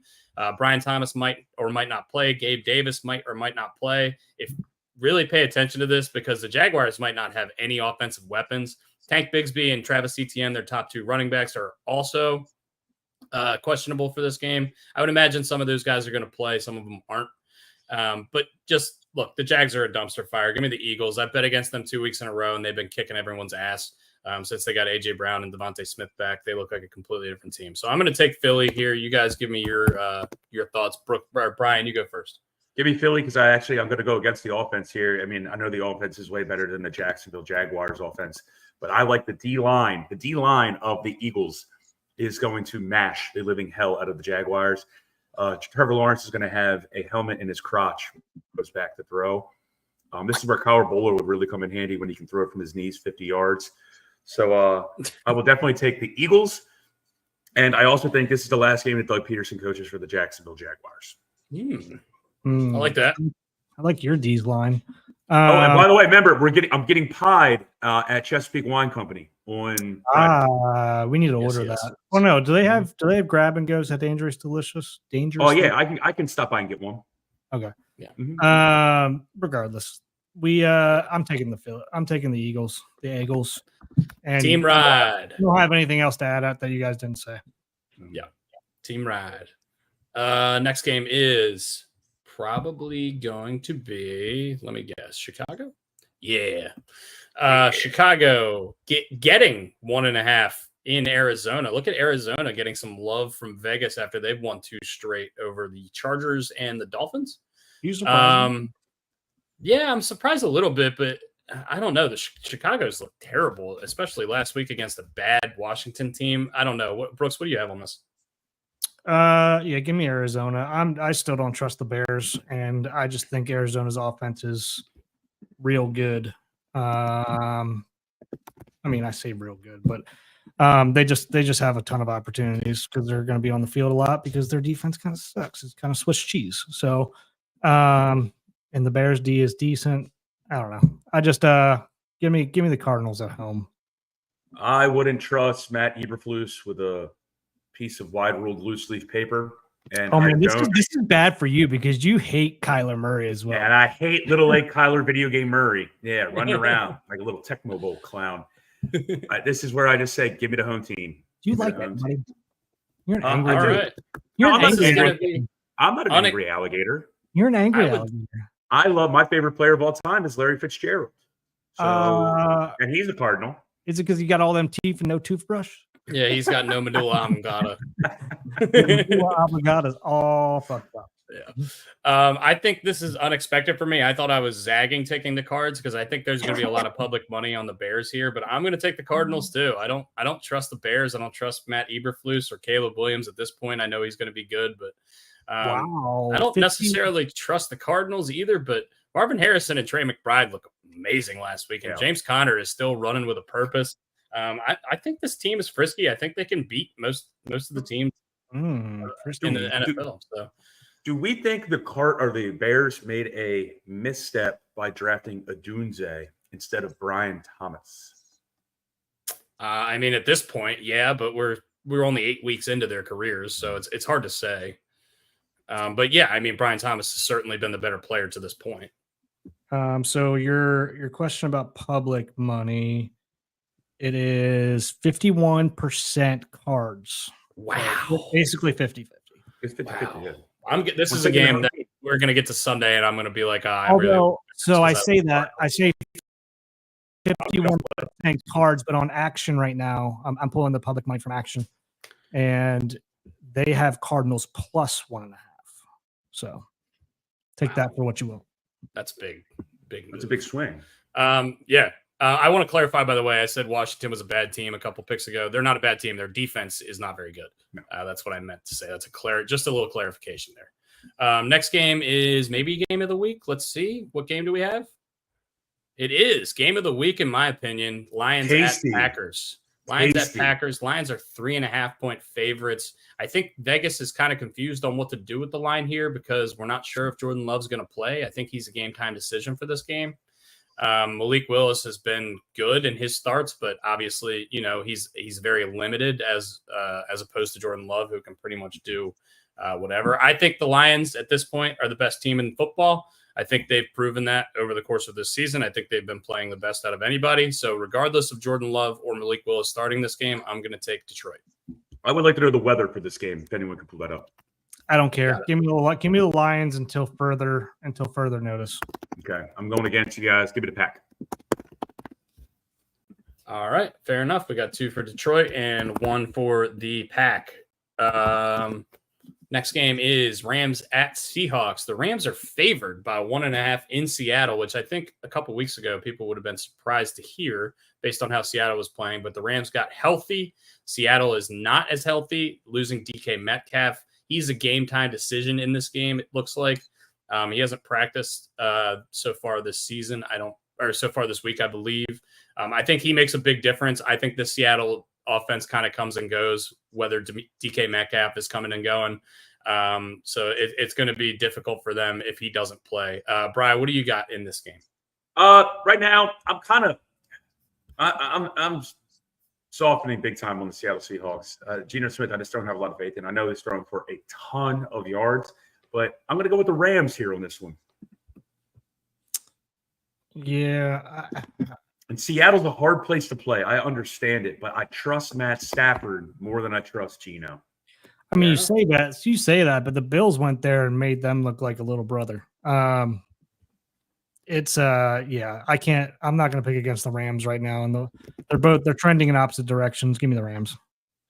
Brian Thomas might or might not play. Gabe Davis might or might not play. Really pay attention to this because the Jaguars might not have any offensive weapons. Tank Bigsby and Travis Etienne, their top 2 running backs, are also questionable for this game. I would imagine some of those guys are going to play. Some of them aren't. But just look, the Jags are a dumpster fire. Give me the Eagles. I've bet against them 2 weeks in a row, and they've been kicking everyone's ass since they got A.J. Brown and Devontae Smith back. They look like a completely different team. So I'm going to take Philly here. You guys give me your thoughts. Brian, you go first. Give me Philly because I'm going to go against the offense here. I mean, I know the offense is way better than the Jacksonville Jaguars offense, but I like the D-line. The D-line of the Eagles is going to mash the living hell out of the Jaguars. Trevor Lawrence is going to have a helmet in his crotch when he goes back to throw. This is where Kyle Bowler would really come in handy when he can throw it from his knees 50 yards. So I will definitely take the Eagles. And I also think this is the last game that Doug Peterson coaches for the Jacksonville Jaguars. I like that. I like your D's line. And by the way, remember, I'm getting pied at Chesapeake Wine Company on Friday. We need to order that. Oh no, do they have grab and goes at Dangerous Delicious? Dangerous. Oh yeah, I can stop by and get one. Okay. Yeah. Regardless, I'm taking the Eagles, the Eagles. And Team ride. I don't have anything else to add out that you guys didn't say. Team ride. Next game is probably going to be, let me guess, Chicago? Yeah. Chicago getting 1.5 in Arizona. Look at Arizona getting some love from Vegas after they've won 2 straight over the Chargers and the Dolphins. You surprised? Yeah, I'm surprised a little bit, but I don't know. The Chicago's look terrible, especially last week against a bad Washington team. I don't know. Brooks, what do you have on this? Yeah, give me Arizona. I still don't trust the Bears, and I just think Arizona's offense is real good. I mean, I say real good, but they just have a ton of opportunities because they're going to be on the field a lot because their defense kind of sucks. It's kind of Swiss cheese. So, and the Bears D is decent. I don't know. I just give me the Cardinals at home. I wouldn't trust Matt Eberflus with a piece of wide-ruled loose-leaf paper. And oh man, this is bad for you because you hate Kyler Murray as well. And I hate little Lake Kyler video game Murray. Yeah, running around like a little Tecmo Bowl clown. This is where I just say, give me the home team. Do you like that, buddy? You're an angry. All right. You're an I'm angry. not an angry alligator. You're an angry alligator. I love my favorite player of all time is Larry Fitzgerald. So, and he's a Cardinal. Is it because you got all them teeth and no toothbrush? Yeah, he's got no medulla oblongata. Medulla oblongata is all fucked up. Yeah. I think this is unexpected for me. I thought I was zagging taking the Cards because I think there's going to be a lot of public money on the Bears here, but I'm going to take the Cardinals too. I don't trust the Bears. I don't trust Matt Eberflus or Caleb Williams at this point. I know he's going to be good, but wow. I don't necessarily trust the Cardinals either, but Marvin Harrison and Trey McBride look amazing last week, and James Conner is still running with a purpose. I think this team is frisky. I think they can beat most of the teams in the NFL. So, do we think the Bears made a misstep by drafting Odunze instead of Brian Thomas? I mean, at this point, yeah, but we're only 8 weeks into their careers, so it's hard to say. But yeah, I mean, Brian Thomas has certainly been the better player to this point. So your question about public money, it is 51% Cards. Wow. So basically 50-50. It's 50-50. Wow. Yeah. This is a game that we're going to get to Sunday, and I'm going to be like, I say 51% Cards, but on Action right now, I'm pulling the public money from Action, and they have Cardinals plus 1.5. So take that for what you will. That's big move. It's a big swing. Yeah. I want to clarify, by the way, I said Washington was a bad team a couple picks ago. They're not a bad team. Their defense is not very good. No. That's what I meant to say. That's just a little clarification there. Next game is maybe game of the week. Let's see. What game do we have? It is game of the week, in my opinion. Lions at Packers. Lions at Packers. Lions are 3.5-point favorites. I think Vegas is kind of confused on what to do with the line here because we're not sure if Jordan Love's going to play. I think he's a game time decision for this game. Malik Willis has been good in his starts, but obviously, he's very limited as opposed to Jordan Love, who can pretty much do whatever. I think the Lions at this point are the best team in football. I think they've proven that over the course of this season. I think they've been playing the best out of anybody. So regardless of Jordan Love or Malik Willis starting this game, I'm going to take Detroit. I would like to know the weather for this game, if anyone can pull that up. I don't care. Give me the Lions until further notice. Okay, I'm going against you guys. Give me the Pack. All right, fair enough. We got 2 for Detroit and 1 for the Pack. Next game is Rams at Seahawks. The Rams are favored by 1.5 in Seattle, which I think a couple weeks ago people would have been surprised to hear based on how Seattle was playing. But the Rams got healthy. Seattle is not as healthy, losing DK Metcalf. He's a game time decision in this game, it looks like. He hasn't practiced so far this season. So far this week, I believe. I think he makes a big difference. I think the Seattle offense kind of comes and goes, whether DK Metcalf is coming and going. So it's going to be difficult for them if he doesn't play. Brian, what do you got in this game? Right now, I'm softening big time on the Seattle Seahawks. Geno Smith, I just don't have a lot of faith in. I know he's throwing for a ton of yards, but I'm going to go with the Rams here on this one. Yeah, And Seattle's a hard place to play. I understand it, but I trust Matt Stafford more than I trust Geno. I mean, Fair you say that, but the Bills went there and made them look like a little brother. It's yeah, I'm not gonna pick against the Rams right now, and they're trending in opposite directions. Give me the Rams.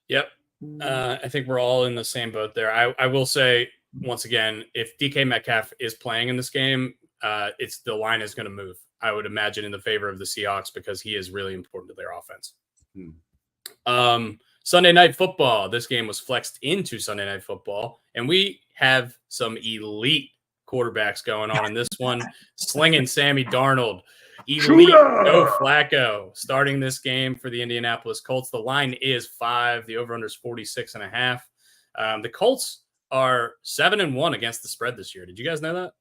Yep. I think we're all in the same boat there. I will say once again, if DK Metcalf is playing in this game, it's the line is going to move. I would imagine in the favor of the Seahawks because he is really important to their offense. Sunday Night Football. This game was flexed into Sunday Night Football, and we have some elite quarterbacks going on in this one. Slinging Sammy Darnold. Elite Joe Flacco starting this game for the Indianapolis Colts. The line is 5. The over-under is 46.5. The Colts are 7-1 against the spread this year. Did you guys know that?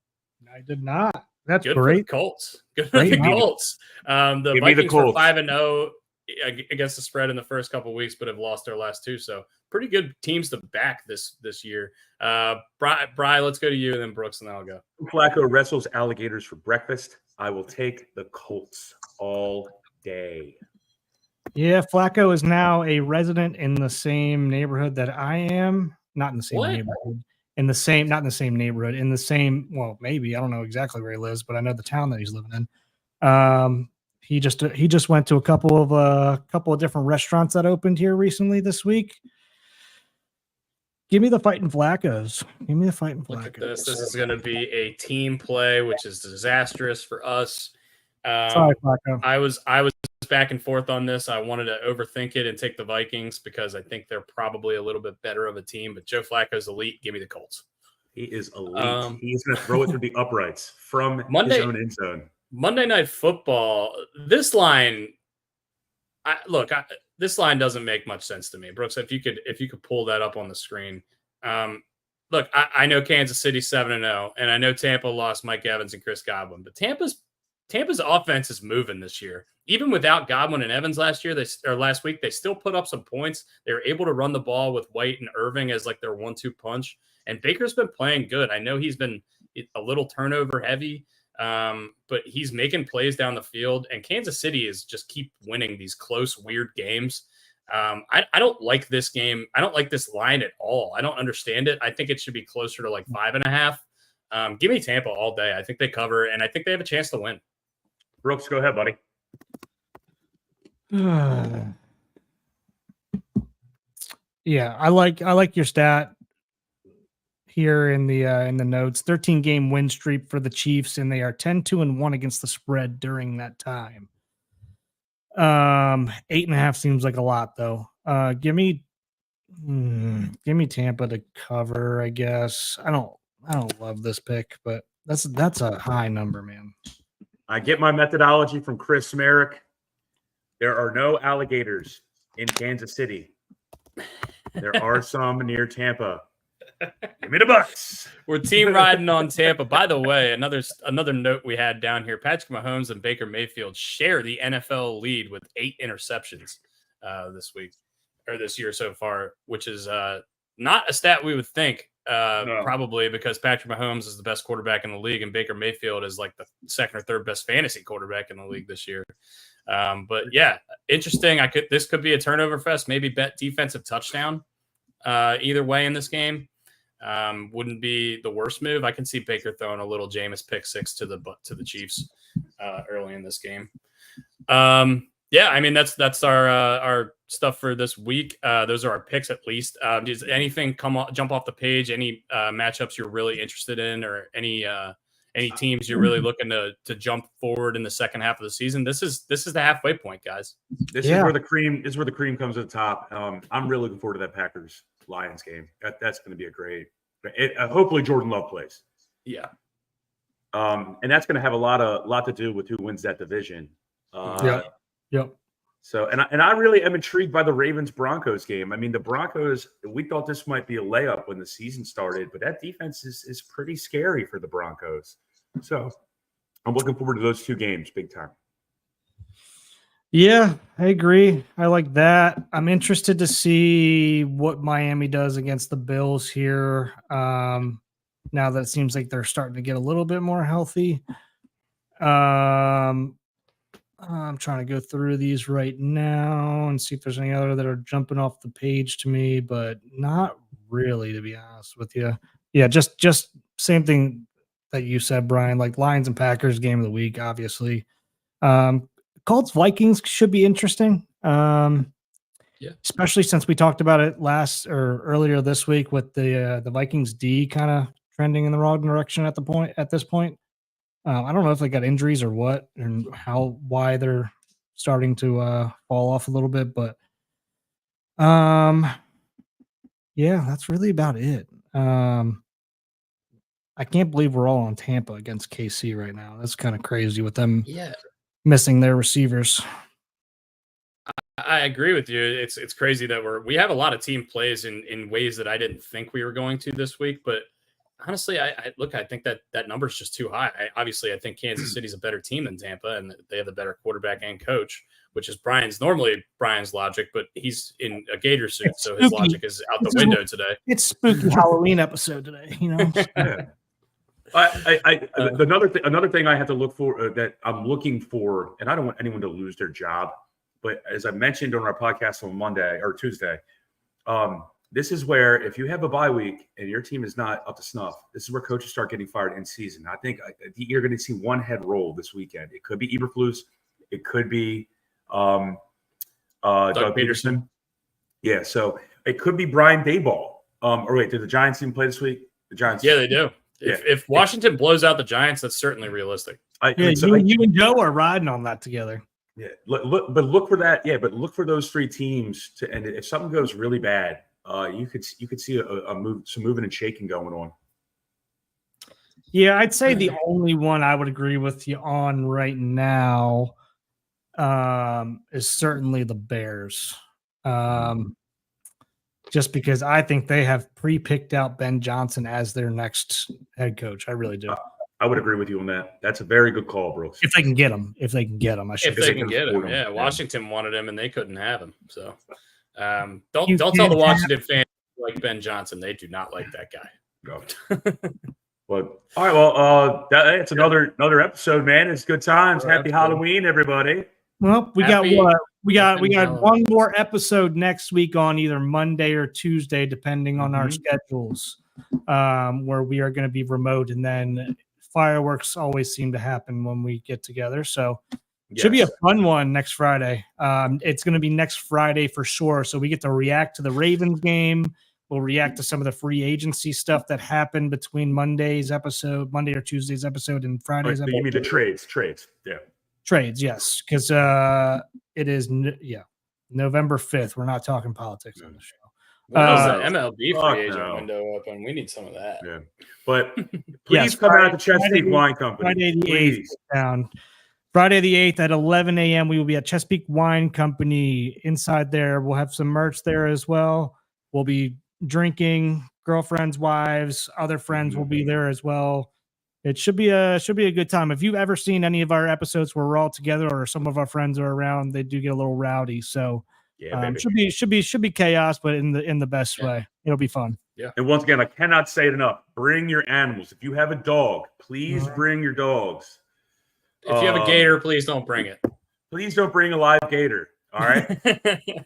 I did not. That's Good great. for the Colts. Good for the Colts. The Vikings were 5-0 against the spread in the first couple of weeks, but have lost their last 2. So pretty good teams to back this year. Bri, let's go to you, and then Brooks, and then I'll go. Flacco wrestles alligators for breakfast. I will take the Colts all day. Yeah, Flacco is now a resident in the same neighborhood that I am. Not in the same neighborhood. Not in the same neighborhood. In the same, well, maybe I don't know exactly where he lives, but I know the town that he's living in. He just went to a couple of different restaurants that opened here recently this week. Give me the fighting Flaccos. Give me the fighting Flaccos. Look at this. This is going to be a team play, which is disastrous for us. Sorry, Flacco. I was back and forth on this. I wanted to overthink it and take the Vikings because I think they're probably a little bit better of a team. But Joe Flacco's elite. Give me the Colts. He is elite. He's going to throw it through the uprights from his own end zone. Monday Night Football. This line, this line doesn't make much sense to me. Brooks, if you could pull that up on the screen. Look, I know Kansas City 7-0, and I know Tampa lost Mike Evans and Chris Godwin, but Tampa's offense is moving this year. Even without Godwin and Evans last week, they still put up some points. They were able to run the ball with White and Irving as like their 1-2 punch. And Baker's been playing good. I know he's been a little turnover heavy, but he's making plays down the field. And Kansas City is just keep winning these close, weird games. I don't like this game. I don't like this line at all. I don't understand it. I think it should be closer to like 5.5. Give me Tampa all day. I think they cover, and I think they have a chance to win. Brooks, go ahead, buddy. Yeah, I like your stat here in the notes. 13-game win streak for the Chiefs, and they are 10-2-1 against the spread during that time. 8.5 seems like a lot though. Give me Tampa to cover, I guess. I don't love this pick, but that's a high number, man. I get my methodology from Chris Merrick. There are no alligators in Kansas City. There are some near Tampa. Give me the Bucks. We're team riding on Tampa. By the way, another note we had down here: Patrick Mahomes and Baker Mayfield share the NFL lead with 8 interceptions this year so far, which is not a stat we would think. No. Probably because Patrick Mahomes is the best quarterback in the league, and Baker Mayfield is like the second or third best fantasy quarterback in the league this year. But yeah, interesting. This could be a turnover fest. Maybe bet defensive touchdown. Either way in this game, wouldn't be the worst move. I can see Baker throwing a little Jameis pick 6 to the Chiefs early in this game. Yeah, I mean that's our stuff for this week. Those are our picks at least. Does anything jump off the page? Any matchups you're really interested in, or any teams you're really looking to jump forward in the second half of the season? This is the halfway point, guys. This is where the cream comes to the top. I'm really looking forward to that Packers Lions game. That's going to be a great. Hopefully Jordan Love plays. Yeah. And that's going to have a lot to do with who wins that division. Yep. So, and I really am intrigued by the Ravens-Broncos game. I mean, the Broncos, we thought this might be a layup when the season started, but that defense is pretty scary for the Broncos. So I'm looking forward to those 2 games big time. Yeah, I agree. I like that. I'm interested to see what Miami does against the Bills here. Now that it seems like they're starting to get a little bit more healthy. I'm trying to go through these right now and see if there's any other that are jumping off the page to me, but not really, to be honest with you. Yeah, just same thing that you said, Brian. Like Lions and Packers game of the week, obviously. Colts Vikings should be interesting. Yeah. Especially since we talked about it earlier this week with the Vikings D kind of trending in the wrong direction at this point. I don't know if they got injuries or what, and why they're starting to fall off a little bit, but yeah, that's really about it. I can't believe we're all on Tampa against KC right now. That's kind of crazy with them missing their receivers. I agree with you. It's crazy that we have a lot of team plays in ways that I didn't think we were going to this week, but honestly, I think that number is just too high. I think Kansas City's a better team than Tampa, and they have the better quarterback and coach, which is normally Brian's logic, but he's in a Gator suit, so his logic is out the window today. It's spooky Halloween episode today, you know. Yeah. Another thing I have to look for that I'm looking for, and I don't want anyone to lose their job, but as I mentioned on our podcast on Monday or Tuesday, this is where if you have a bye week and your team is not up to snuff, this is where coaches start getting fired in season. I think you're going to see one head roll this weekend. It could be Eberflus. It could be Doug Peterson. Yeah, so it could be Brian Daboll. Or wait, did the Giants even play this week? The Giants. Yeah, they do. If Washington blows out the Giants, that's certainly realistic. You and Joe are riding on that together. Yeah, look for that. Yeah, but look for those three teams to. And if something goes really bad, you could see some moving and shaking going on. Yeah, I'd say the only one I would agree with you on right now is certainly the Bears. Just because I think they have pre-picked out Ben Johnson as their next head coach. I really do. I would agree with you on that. That's a very good call, Brooks. If they can get him. I should if they can get him. Yeah, Washington wanted him and they couldn't have him. So don't tell the Washington fans like Ben Johnson. They do not like that guy. No. But all right, well, that's another episode, man. It's good times. Happy Halloween, everybody. Well, we got one more episode next week on either Monday or Tuesday, depending on our schedules, where we are going to be remote, and then fireworks always seem to happen when we get together. So it should be a fun one next Friday. It's going to be next Friday for sure. So we get to react to the Ravens game. We'll react to some of the free agency stuff that happened between Monday or Tuesday's episode, and Friday's episode. You mean the trades? Yeah. Trades, yes, because it is November 5th. We're not talking politics on the show. The MLB free agent window open? We need some of that. Yeah, but please come out to Chesapeake Wine Company. Friday the 8th. Friday the 8th at 11 a.m. We will be at Chesapeake Wine Company. Inside there, we'll have some merch there as well. We'll be drinking. Girlfriends, wives, other friends will be there as well. It should be a good time. If you've ever seen any of our episodes where we're all together or some of our friends are around, they do get a little rowdy. So should be chaos, but in the best way. It'll be fun. Yeah. And once again, I cannot say it enough. Bring your animals. If you have a dog, please bring your dogs. If you have a gator, please don't bring it. Please don't bring a live gator. All right.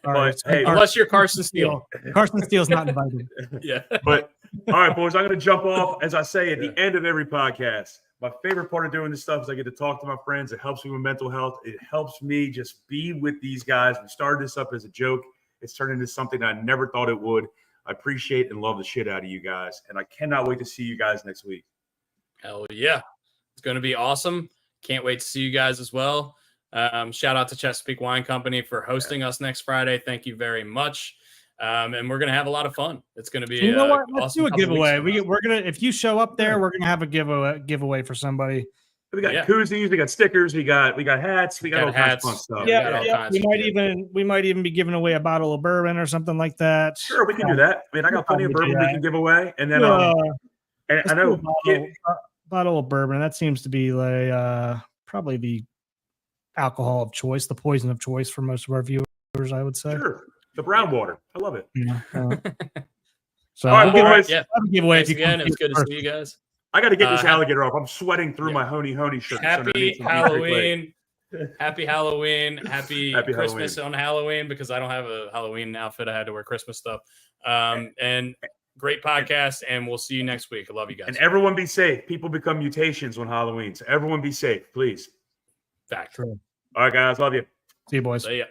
Unless you're Carson Steele. Carson Steele's not invited. Yeah. But all right, boys, I'm going to jump off. As I say at the end of every podcast, my favorite part of doing this stuff is I get to talk to my friends. It helps me with mental health. It helps me just be with these guys. We started this up as a joke. It's turned into something I never thought it would. I appreciate and love the shit out of you guys. And I cannot wait to see you guys next week. Hell yeah. It's going to be awesome. Can't wait to see you guys as well. Shout out to Chesapeake Wine Company for hosting us next Friday. Thank you very much. And we're gonna have a lot of fun. It's gonna be. You know what? Let's do a giveaway. We're gonna. If you show up there, we're gonna have a giveaway for somebody. We got koozies, we got stickers, we got hats, we got all kinds of fun stuff. Yeah. We might even be giving away a bottle of bourbon or something like that. Sure, we can do that. I mean, I got plenty of bourbon we can give away, and then and I know bottle of bourbon. That seems to be like probably the alcohol of choice, the poison of choice for most of our viewers, I would say. Sure. The brown water. I love it. So all right, boys. Yeah. Giveaway Thanks again. It's good to see you guys. I got to get this Happy- alligator off. I'm sweating through Yeah. my honey shirt. Happy Halloween. Happy Halloween. Happy Happy Christmas on Halloween, because I don't have a Halloween outfit. I had to wear Christmas stuff. And great podcast. And we'll see you next week. I love you guys. And everyone be safe. People become mutations on Halloween. So everyone be safe, please. Fact. True. All right, guys. Love you. See you, boys. So, yeah.